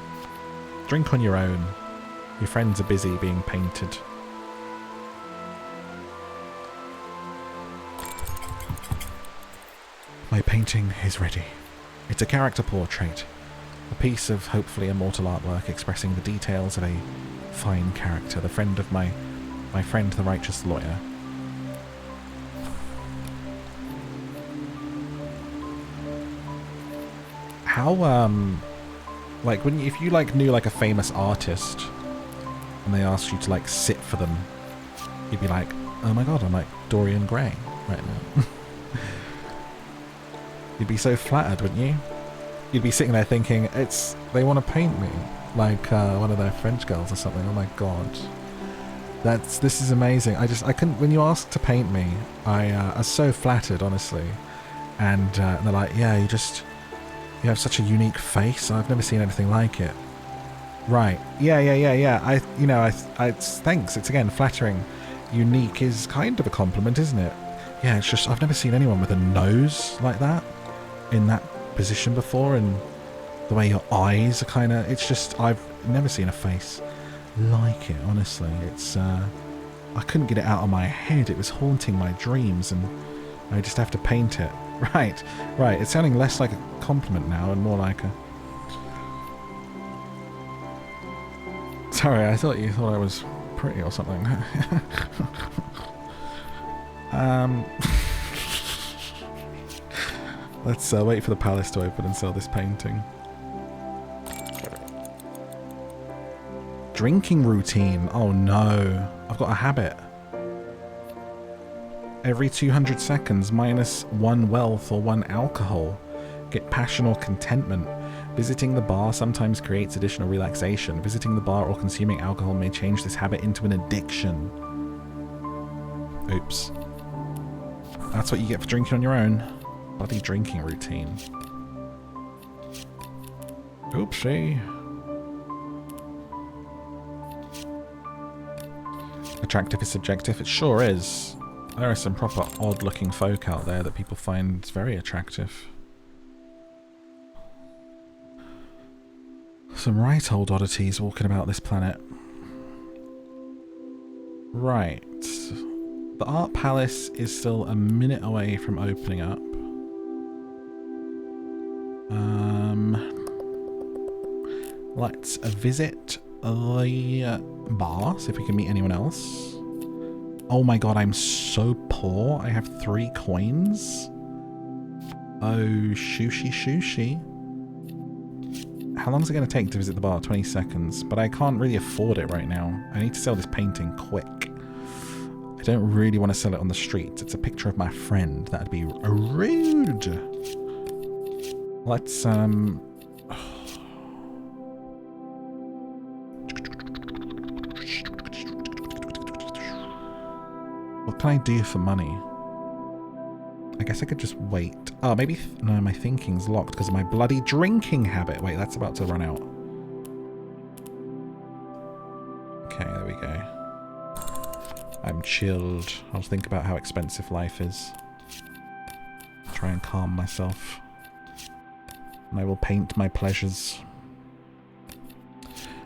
Drink on your own. Your friends are busy being painted. My painting is ready. It's a character portrait. A piece of hopefully immortal artwork expressing the details of a fine character, the friend of my friend the righteous lawyer. How like when if you like knew like a famous artist and they asked you to like sit for them, you'd be like, oh my god, I'm like Dorian Gray right now. You'd be so flattered, wouldn't you? You'd be sitting there thinking, they want to paint me like one of their French girls or something. Oh my god, this is amazing. I couldn't. When you asked to paint me, I was so flattered, honestly. And they're like, yeah, you have such a unique face. I've never seen anything like it. Right? Yeah. Thanks. It's again flattering. Unique is kind of a compliment, isn't it? Yeah, it's just I've never seen anyone with a nose like that in that position before, and the way your eyes are kind of, it's just, I've never seen a face like it, honestly. It's I couldn't get it out of my head. It was haunting my dreams, and I just have to paint it. Right, it's sounding less like a compliment now and more like a Sorry, I thought you thought I was pretty or something. Let's wait for the palace to open and sell this painting. Drinking routine. Oh no. I've got a habit. Every 200 seconds, minus 1 wealth or 1 alcohol. Get passion or contentment. Visiting the bar sometimes creates additional relaxation. Visiting the bar or consuming alcohol may change this habit into an addiction. Oops. That's what you get for drinking on your own. Bloody drinking routine. Oopsie. Attractive is subjective. It sure is. There are some proper odd-looking folk out there that people find very attractive. Some right old oddities walking about this planet. Right. The Art Palace is still a minute away from opening up. Let's visit the bar, see if we can meet anyone else. Oh my god, I'm so poor. I have 3 coins. Oh, shooshi. How long is it going to take to visit the bar? 20 seconds. But I can't really afford it right now. I need to sell this painting quick. I don't really want to sell it on the streets. It's a picture of my friend. That'd be rude. Let's, what can I do for money? I guess I could just wait. Oh, maybe... no, my thinking's locked because of my bloody drinking habit. Wait, that's about to run out. Okay, there we go. I'm chilled. I'll think about how expensive life is. Try and calm myself. And I will paint my pleasures.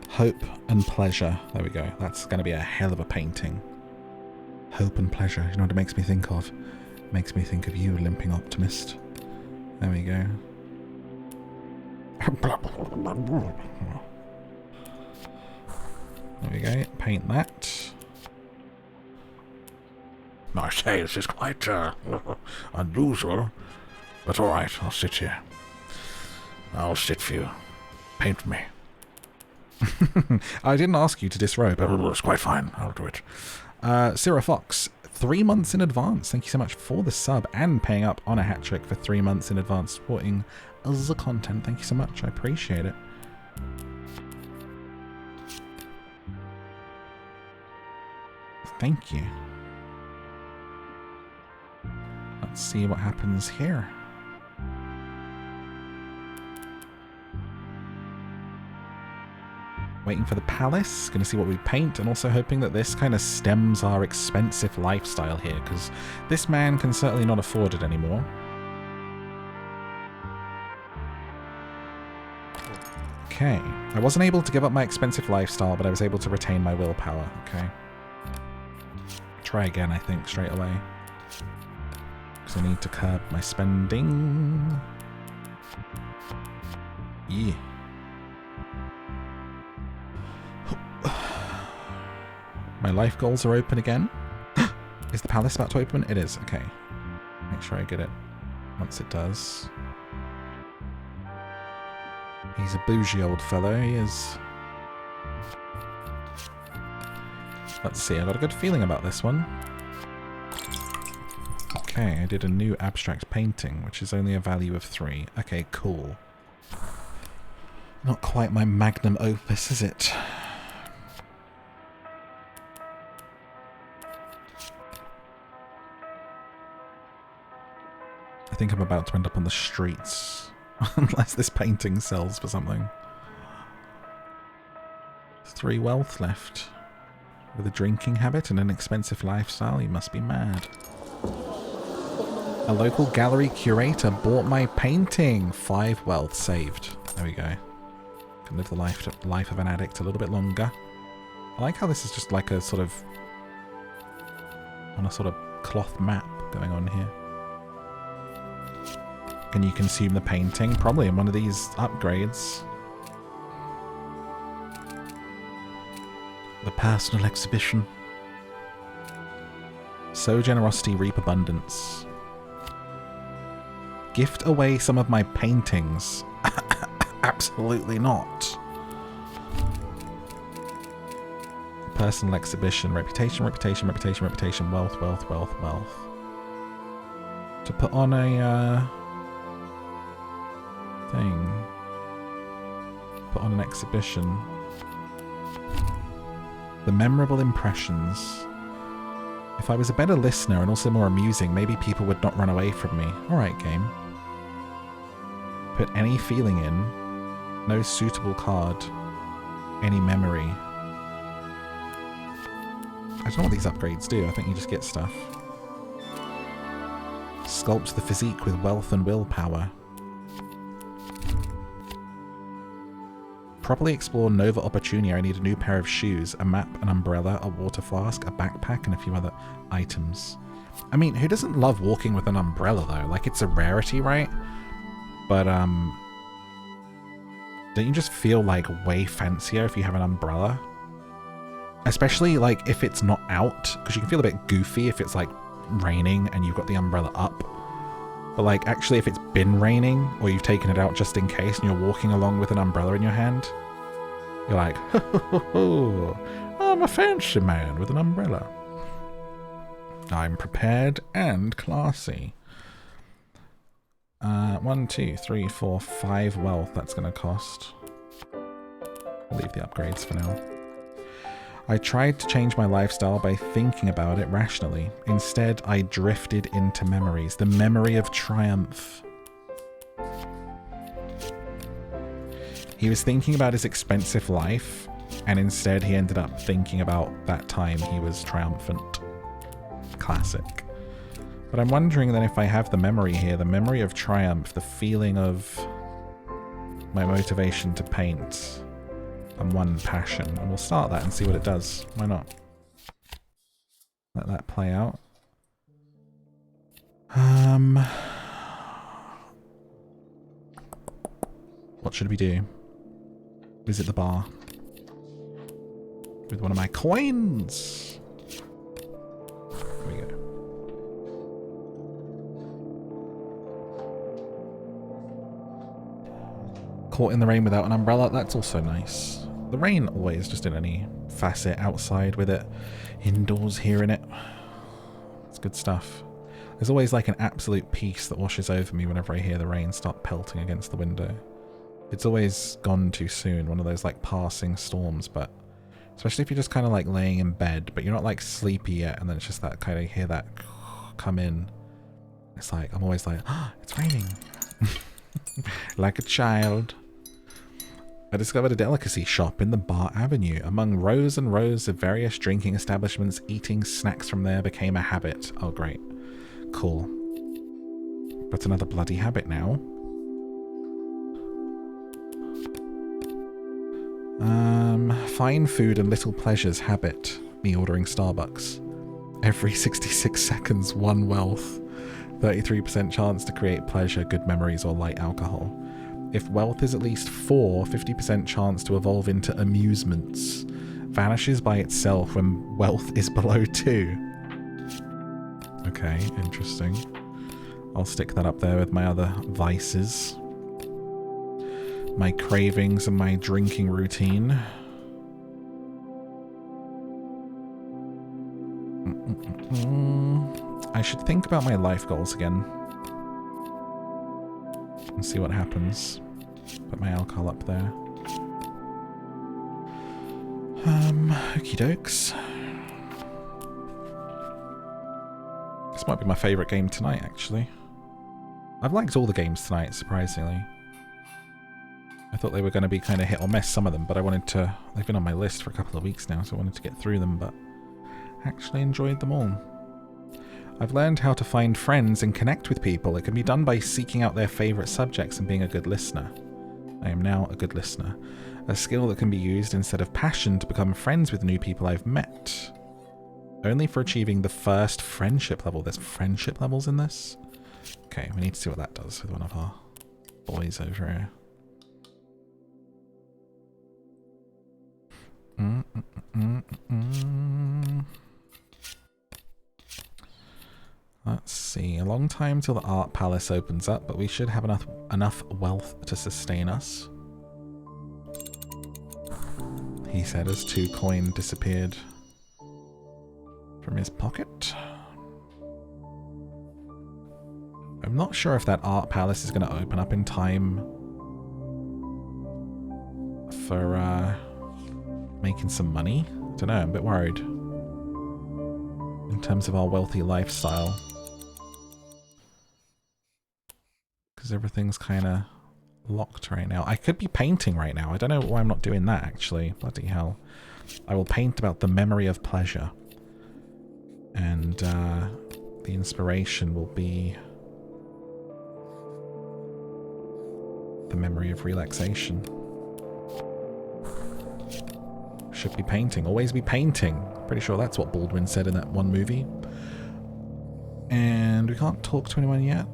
Hope and pleasure. There we go. That's going to be a hell of a painting. Hope and pleasure. You know what it makes me think of? It makes me think of you, limping optimist. There we go. There we go. Paint that. I say, this is quite unusual. But alright, I'll sit here. I'll sit for you. Paint me. I didn't ask you to disrobe. It's quite fine. I'll do it. Sarah Fox, 3 months in advance. Thank you so much for the sub and paying up on a hat trick for 3 months in advance, supporting the content. Thank you so much. I appreciate it. Thank you. Let's see what happens here. Waiting for the palace, going to see what we paint, and also hoping that this kind of stems our expensive lifestyle here, because this man can certainly not afford it anymore. Okay, I wasn't able to give up my expensive lifestyle, but I was able to retain my willpower. Okay. Try again, I think, straight away. Because I need to curb my spending. Yeah. My life goals are open again. Is the palace about to open? It is. Okay. Make sure I get it once it does. He's a bougie old fellow, he is. Let's see, I got a good feeling about this one. Okay, I did a new abstract painting, which is only a value of 3. Okay, cool. Not quite my magnum opus, is it? I think I'm about to end up on the streets. Unless this painting sells for something. 3 wealth left. With a drinking habit and an expensive lifestyle, you must be mad. A local gallery curator bought my painting. 5 wealth saved. There we go. Can live the life of an addict a little bit longer. I like how this is just like a sort of... on a sort of cloth map going on here. Can you consume the painting? Probably in one of these upgrades. The personal exhibition. Sow generosity, reap abundance. Gift away some of my paintings. Absolutely not. Personal exhibition. Reputation, reputation, reputation, reputation. Wealth, wealth, wealth, wealth. To put on a thing. Put on an exhibition. The memorable impressions. If I was a better listener and also more amusing, maybe people would not run away from me. Alright, game. Put any feeling in. No suitable card. Any memory. I don't know what these upgrades do. I think you just get stuff. Sculpt the physique with wealth and willpower. Properly explore Nova Opportunia. I need a new pair of shoes, a map, an umbrella, a water flask, a backpack, and a few other items. I mean, who doesn't love walking with an umbrella, though? Like, it's a rarity, right? But, don't you just feel, like, way fancier if you have an umbrella? Especially, like, if it's not out, because you can feel a bit goofy if it's, like, raining and you've got the umbrella up. But, like, actually, if it's been raining, or you've taken it out just in case, and you're walking along with an umbrella in your hand, you're like, ho, ho, ho, ho, I'm a fancy man with an umbrella. I'm prepared and classy. 1, 2, 3, 4, 5 wealth that's going to cost. I'll leave the upgrades for now. I tried to change my lifestyle by thinking about it rationally. Instead, I drifted into memories. The memory of triumph. He was thinking about his expensive life, and instead he ended up thinking about that time he was triumphant. Classic. But I'm wondering then if I have the memory here, the memory of triumph, the feeling of my motivation to paint, and one passion, and we'll start that and see what it does. Why not? Let that play out. What should we do? Visit the bar with one of my coins. Here we go. Caught in the rain without an umbrella. That's also nice. The rain always, just in any facet, outside with it, indoors hearing it. It's good stuff. There's always like an absolute peace that washes over me whenever I hear the rain start pelting against the window. It's always gone too soon, one of those like passing storms, but especially if you're just kind of like laying in bed, but you're not like sleepy yet, and then it's just that kind of hear that come in. It's like, I'm always like, oh, it's raining. Like a child. I discovered a delicacy shop in the Bar Avenue. Among rows and rows of various drinking establishments, eating snacks from there became a habit. Oh, great. Cool. But another bloody habit now. Fine food and little pleasures habit. Me ordering Starbucks. Every 66 seconds, 1 wealth. 33% chance to create pleasure, good memories, or light alcohol. If wealth is at least 4, 50% chance to evolve into amusements. Vanishes by itself when wealth is below 2. Okay, interesting. I'll stick that up there with my other vices. My cravings and my drinking routine. I should think about my life goals again. And see what happens. Put my alcohol up there. Okie dokes. This might be my favourite game tonight, actually. I've liked all the games tonight, surprisingly. I thought they were going to be kind of hit or miss, some of them, but I wanted to... They've been on my list for a couple of weeks now, so I wanted to get through them, but actually enjoyed them all. I've learned how to find friends and connect with people. It can be done by seeking out their favourite subjects and being a good listener. I am now a good listener. A skill that can be used instead of passion to become friends with new people I've met. Only for achieving the first friendship level. There's friendship levels in this? Okay, we need to see what that does with one of our boys over here. Let's see. A long time till the art palace opens up, but we should have enough wealth to sustain us. He said as 2 coin disappeared from his pocket. I'm not sure if that art palace is going to open up in time for making some money. I don't know, I'm a bit worried in terms of our wealthy lifestyle. Because everything's kind of locked right now. I could be painting right now. I don't know why I'm not doing that, actually. Bloody hell. I will paint about the memory of pleasure. And the inspiration will be the memory of relaxation. Should be painting. Always be painting. Pretty sure that's what Baldwin said in that one movie. And we can't talk to anyone yet.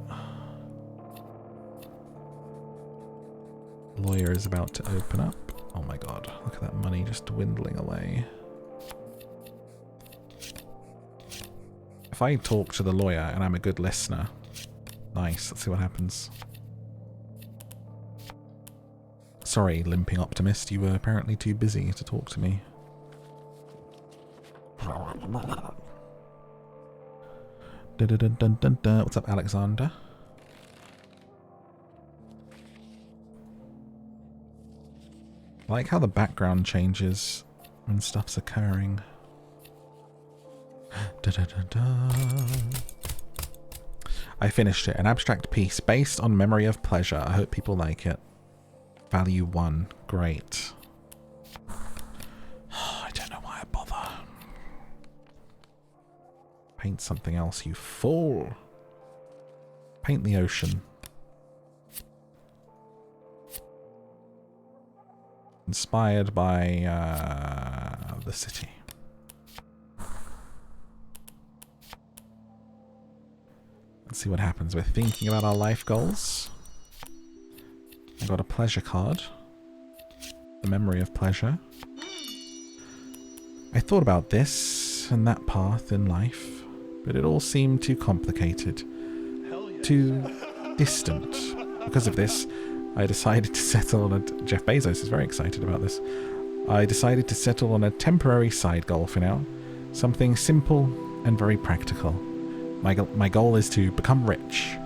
Lawyer is about to open up. Oh my god, look at that money just dwindling away. If I talk to the lawyer and I'm a good listener. Nice, let's see what happens. Sorry, limping optimist, you were apparently too busy to talk to me. What's up, Alexander? I like how the background changes when stuff's occurring. I finished it. An abstract piece based on memory of pleasure. I hope people like it. Value 1. Great. I don't know why I bother. Paint something else, you fool. Paint the ocean. Inspired by the city. Let's see what happens. We're thinking about our life goals. I got a pleasure card. The memory of pleasure. I thought about this and that path in life, but it all seemed too complicated. Too distant. Because of this, I decided to settle on a... Jeff Bezos is very excited about this. I decided to settle on a temporary side goal for now. Something simple and very practical. My goal is to become rich.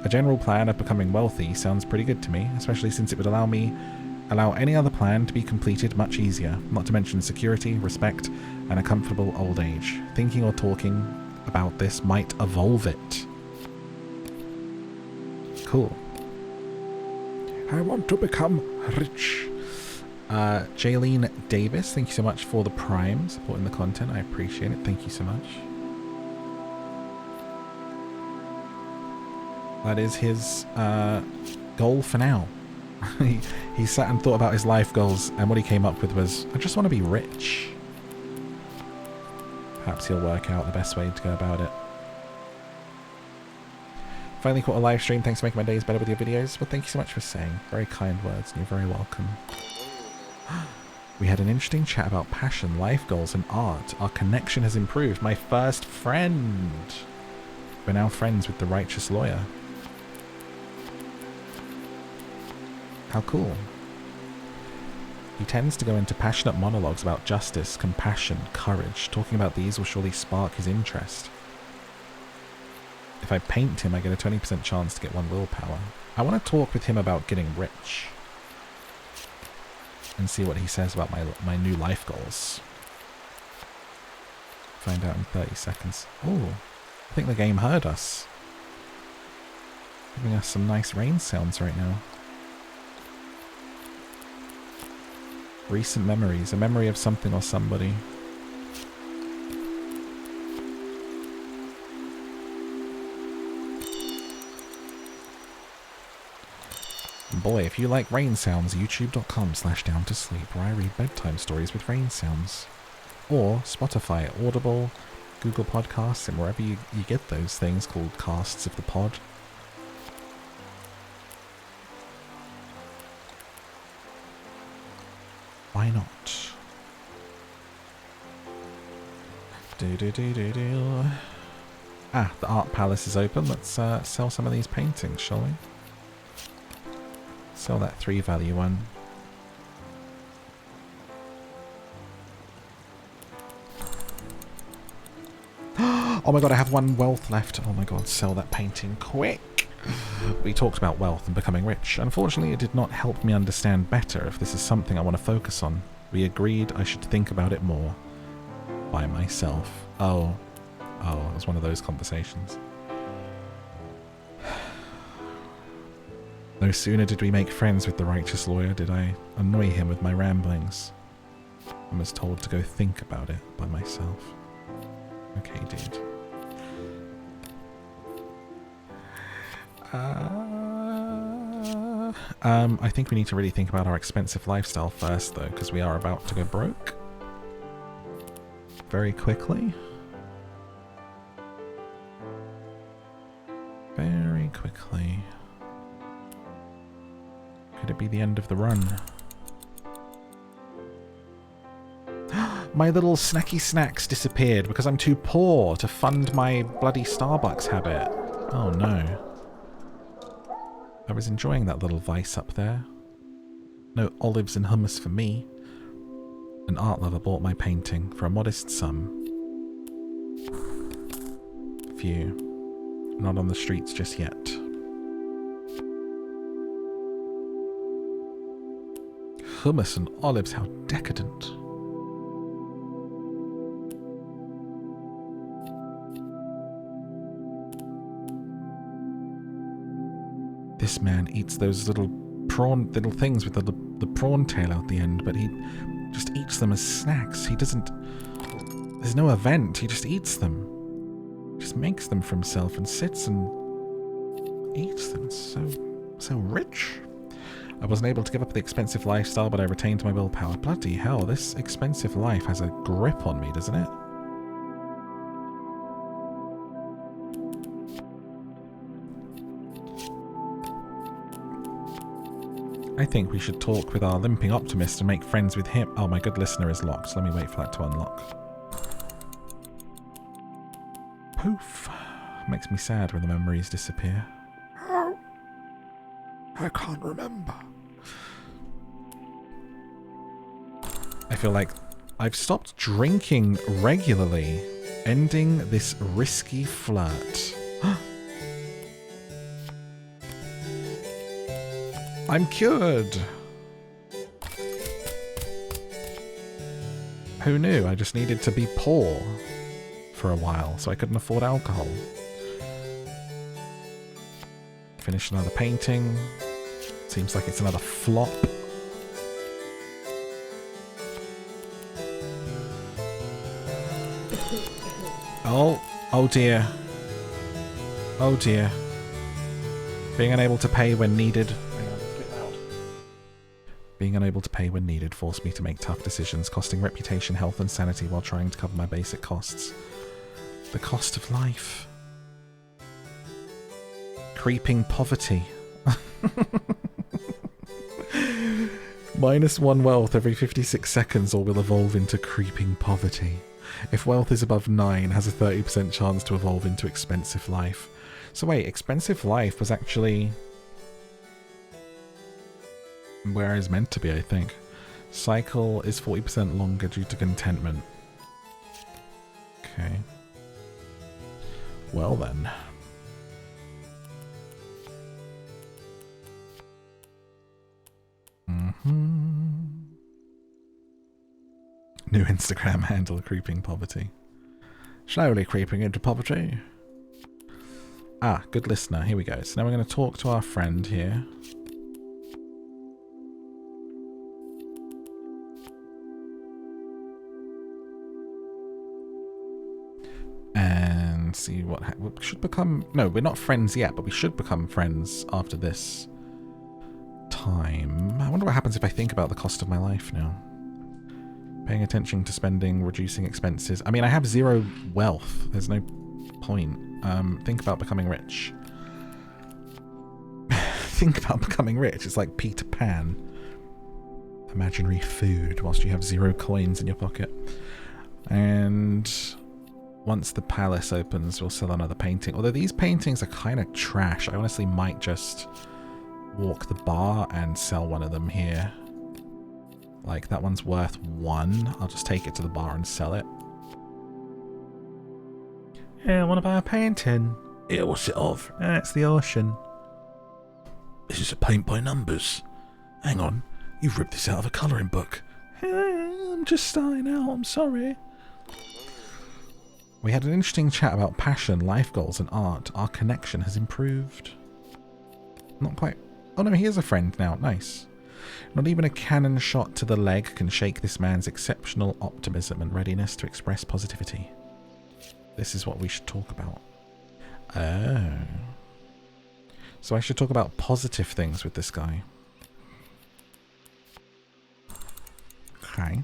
A general plan of becoming wealthy sounds pretty good to me, especially since it would allow any other plan to be completed much easier, not to mention security, respect, and a comfortable old age. Thinking or talking about this might evolve it. Cool. I want to become rich. Jaylene Davis, thank you so much for the Prime, supporting the content. I appreciate it. Thank you so much. That is his goal for now. He sat and thought about his life goals, and what he came up with was, I just want to be rich. Perhaps he'll work out the best way to go about it. Finally caught a live stream. Thanks for making my days better with your videos. Well, thank you so much for saying. Very kind words, and you're very welcome. We had an interesting chat about passion, life goals, and art. Our connection has improved. My first friend. We're now friends with the righteous lawyer. How cool. He tends to go into passionate monologues about justice, compassion, courage. Talking about these will surely spark his interest. If I paint him, I get a 20% chance to get 1 willpower. I want to talk with him about getting rich. And see what he says about my new life goals. Find out in 30 seconds. Oh, I think the game heard us. Giving us some nice rain sounds right now. Recent memories. A memory of something or somebody. Boy, if you like rain sounds, youtube.com/downtosleep, where I read bedtime stories with rain sounds. Or Spotify, Audible, Google Podcasts, and wherever you get those things called casts of the pod. Why not? Do. Ah, the art palace is open. Let's sell some of these paintings, shall we? Sell that 3 value one. Oh my god, I have 1 wealth left. Oh my god, sell that painting quick. We talked about wealth and becoming rich. Unfortunately, it did not help me understand better if this is something I want to focus on. We agreed I should think about it more. By myself. Oh, it was one of those conversations. No sooner did we make friends with the righteous lawyer did I annoy him with my ramblings. I was told to go think about it by myself. Okay, dude. I think we need to really think about our expensive lifestyle first, though, because we are about to go broke. Very quickly. Very quickly. Could it be the end of the run? My little snacky snacks disappeared because I'm too poor to fund my bloody Starbucks habit. Oh no. I was enjoying that little vice up there. No olives and hummus for me. An art lover bought my painting for a modest sum. Phew. Not on the streets just yet. Hummus and olives, how decadent. This man eats those little things with the prawn tail out the end, but he just eats them as snacks. He doesn't... There's no event, he just eats them. He just makes them for himself and sits and eats them. So rich. I wasn't able to give up the expensive lifestyle, but I retained my willpower. Bloody hell, this expensive life has a grip on me, doesn't it? I think we should talk with our limping optimist and make friends with him. Oh, my good listener is locked. Let me wait for that to unlock. Poof. Makes me sad when the memories disappear. Oh, I can't remember. I feel like I've stopped drinking regularly, ending this risky flirt. I'm cured! Who knew? I just needed to be poor for a while, so I couldn't afford alcohol. Finish another painting. Seems like it's another flop. Oh dear. Oh dear. Being unable to pay when needed. Being unable to pay when needed forced me to make tough decisions, costing reputation, health and sanity while trying to cover my basic costs. The cost of life. Creeping poverty. -1 wealth every 56 seconds or will evolve into creeping poverty. If wealth is above 9, has a 30% chance to evolve into expensive life. So wait, expensive life was actually... where it's meant to be, I think. Cycle is 40% longer due to contentment. Okay. Well then. New Instagram handle, creeping poverty. Slowly creeping into poverty. Ah, good listener. Here we go. So now we're going to talk to our friend here. And see what we should become. No, we're not friends yet, but we should become friends after this time. I wonder what happens if I think about the cost of my life now. Paying attention to spending, reducing expenses. I mean, I have 0 wealth. There's no point. Think about becoming rich. Think about becoming rich. It's like Peter Pan. Imaginary food whilst you have 0 coins in your pocket. And once the palace opens, we'll sell another painting. Although these paintings are kind of trash. I honestly might just walk the bar and sell one of them here. Like, that one's worth 1. I'll just take it to the bar and sell it. Yeah, I want to buy a painting. Yeah, what's it of? It's the ocean. This is a paint by numbers. Hang on, you've ripped this out of a colouring book. I'm just starting out, I'm sorry. We had an interesting chat about passion, life goals and art. Our connection has improved. Not quite. Oh no, he is a friend now. Nice. Not even a cannon shot to the leg can shake this man's exceptional optimism and readiness to express positivity. This is what we should talk about. Oh. So I should talk about positive things with this guy. Okay.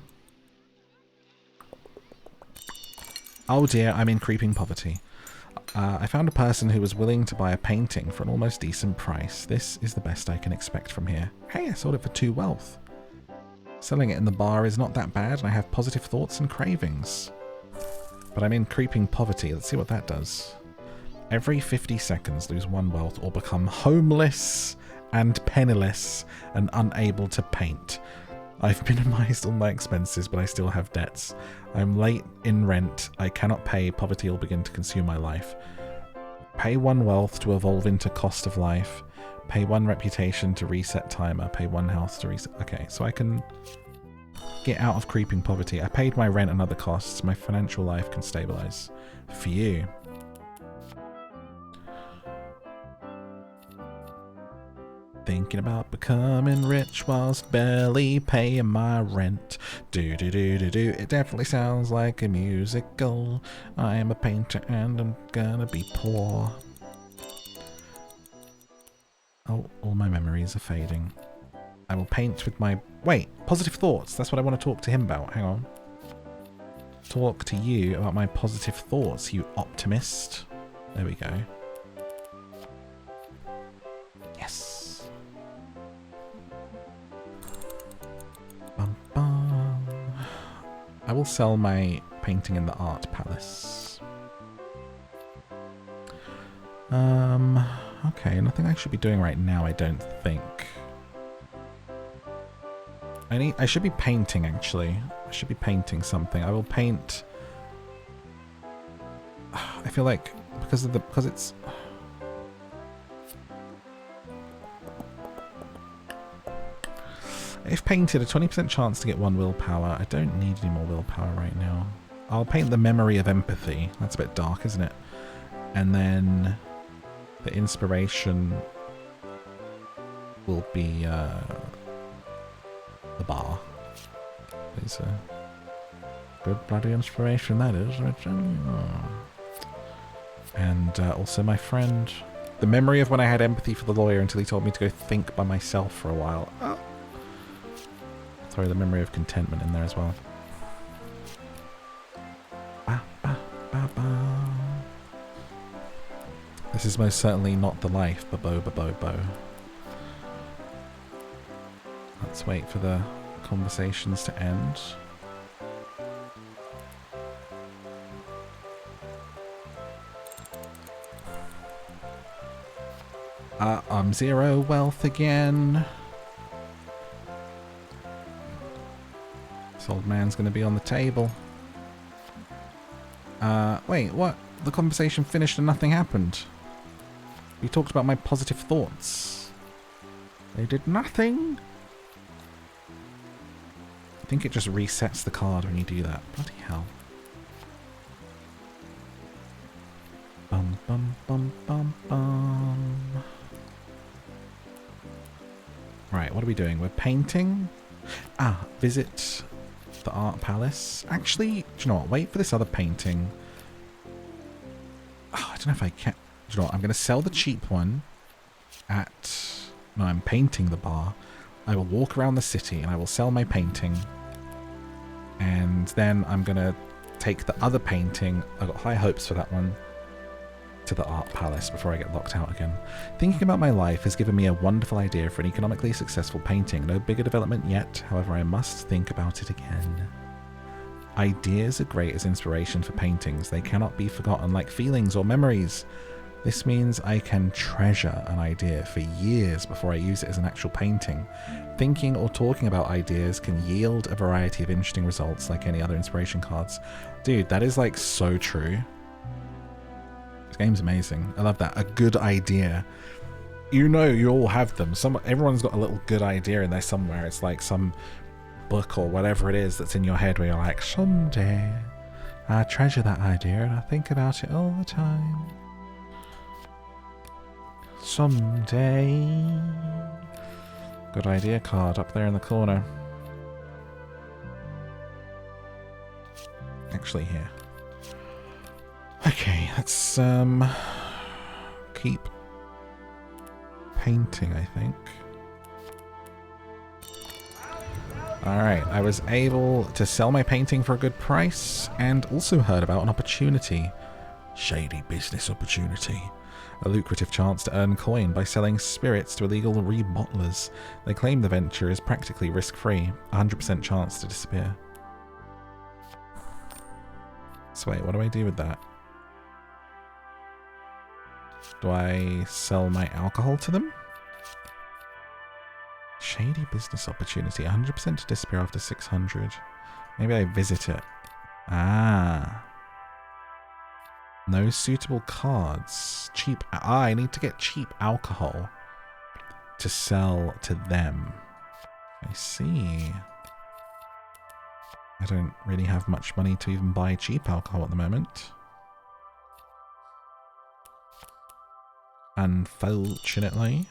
Oh dear, I'm in creeping poverty. I found a person who was willing to buy a painting for an almost decent price. This is the best I can expect from here. Hey, I sold it for 2 wealth. Selling it in the bar is not that bad, and I have positive thoughts and cravings. But I'm in creeping poverty. Let's see what that does. Every 50 seconds, lose 1 wealth or become homeless and penniless and unable to paint. I've minimized all my expenses, but I still have debts. I'm late in rent. I cannot pay. Poverty will begin to consume my life. Pay 1 wealth to evolve into cost of life. Pay 1 reputation to reset timer. Pay 1 health to reset. Okay, so I can get out of creeping poverty. I paid my rent and other costs. My financial life can stabilize. Phew. Thinking about becoming rich whilst barely paying my rent. Do do do do do. It definitely sounds like a musical. I am a painter and I'm gonna be poor. Oh, all my memories are fading. I will paint with my... Wait, positive thoughts. That's what I want to talk to him about. Hang on. Talk to you about my positive thoughts, you optimist. There we go. Yes. I will sell my painting in the art palace. Okay, nothing I should be doing right now, I don't think. I should be painting, actually. I should be painting something. I will paint... I feel like because it's... If painted, a 20% chance to get 1 willpower. I don't need any more willpower right now. I'll paint the memory of empathy. That's a bit dark, isn't it? And then the inspiration will be the bar. It's a good bloody inspiration, that is. And also my friend. The memory of when I had empathy for the lawyer until he told me to go think by myself for a while. Oh. Throw the memory of contentment in there as well. Ba, ba, ba, ba. This is most certainly not the life, ba-bo, ba-bo, bo. Let's wait for the conversations to end. I'm 0 wealth again. This old man's going to be on the table. Wait, what? The conversation finished and nothing happened. We talked about my positive thoughts. They did nothing. I think it just resets the card when you do that. Bloody hell. Bum, bum, bum, bum, bum. Right, what are we doing? We're painting. Visit the art palace. Actually, do you know what? Wait for this other painting. Oh, I don't know if I can. Do you know what? I'm going to sell the cheap one at... No, I'm painting the bar. I will walk around the city and I will sell my painting. And then I'm going to take the other painting. I've got high hopes for that one. To the art palace before I get locked out again. Thinking about my life has given me a wonderful idea for an economically successful painting. No bigger development yet, however I must think about it again. Ideas are great as inspiration for paintings. They cannot be forgotten like feelings or memories. This means I can treasure an idea for years before I use it as an actual painting. Thinking or talking about ideas can yield a variety of interesting results like any other inspiration cards. Dude, that is like so true. This game's amazing. I love that. A good idea. You know, you all have them. Everyone's got a little good idea in there somewhere. It's like some book or whatever it is that's in your head where you're like, someday I treasure that idea and I think about it all the time. Someday. Good idea card up there in the corner. Actually here. Okay, let's keep painting, I think. Alright, I was able to sell my painting for a good price and also heard about an opportunity. Shady business opportunity. A lucrative chance to earn coin by selling spirits to illegal rebottlers. They claim the venture is practically risk-free, 100% chance to disappear. So wait, what do I do with that? Do I sell my alcohol to them? Shady business opportunity, 100% to disappear after 600. Maybe I visit it. Ah. No suitable cards. Cheap. Ah, I need to get cheap alcohol to sell to them. I see. I don't really have much money to even buy cheap alcohol at the moment. Unfortunately.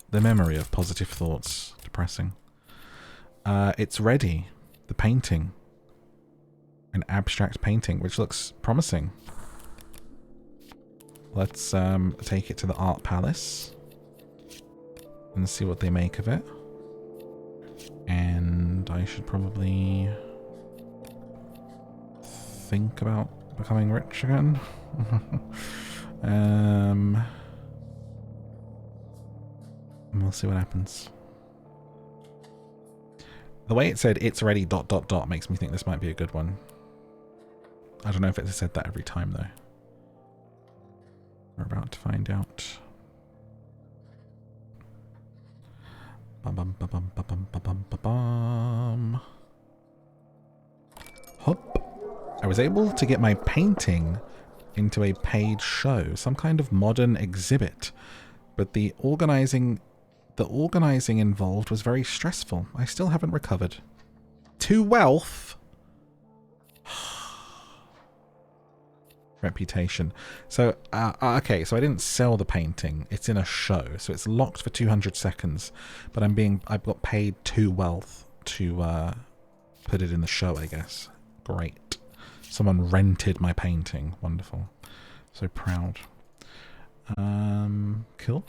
The memory of positive thoughts. Depressing. It's ready. The painting. An abstract painting, which looks promising. Let's take it to the Art Palace and see what they make of it. And I should probably think about becoming rich again. We'll see what happens. The way it said "it's ready ... ... makes me think this might be a good one. I don't know if it said that every time though. We're about to find out. Hop. I was able to get my painting into a paid show, some kind of modern exhibit, but the organizing involved was very stressful. I still haven't recovered. To wealth. Reputation. So, okay, so I didn't sell the painting. It's in a show, so it's locked for 200 seconds. But I've got paid to wealth to put it in the show, I guess. Great. Someone rented my painting. Wonderful. So proud. Cool.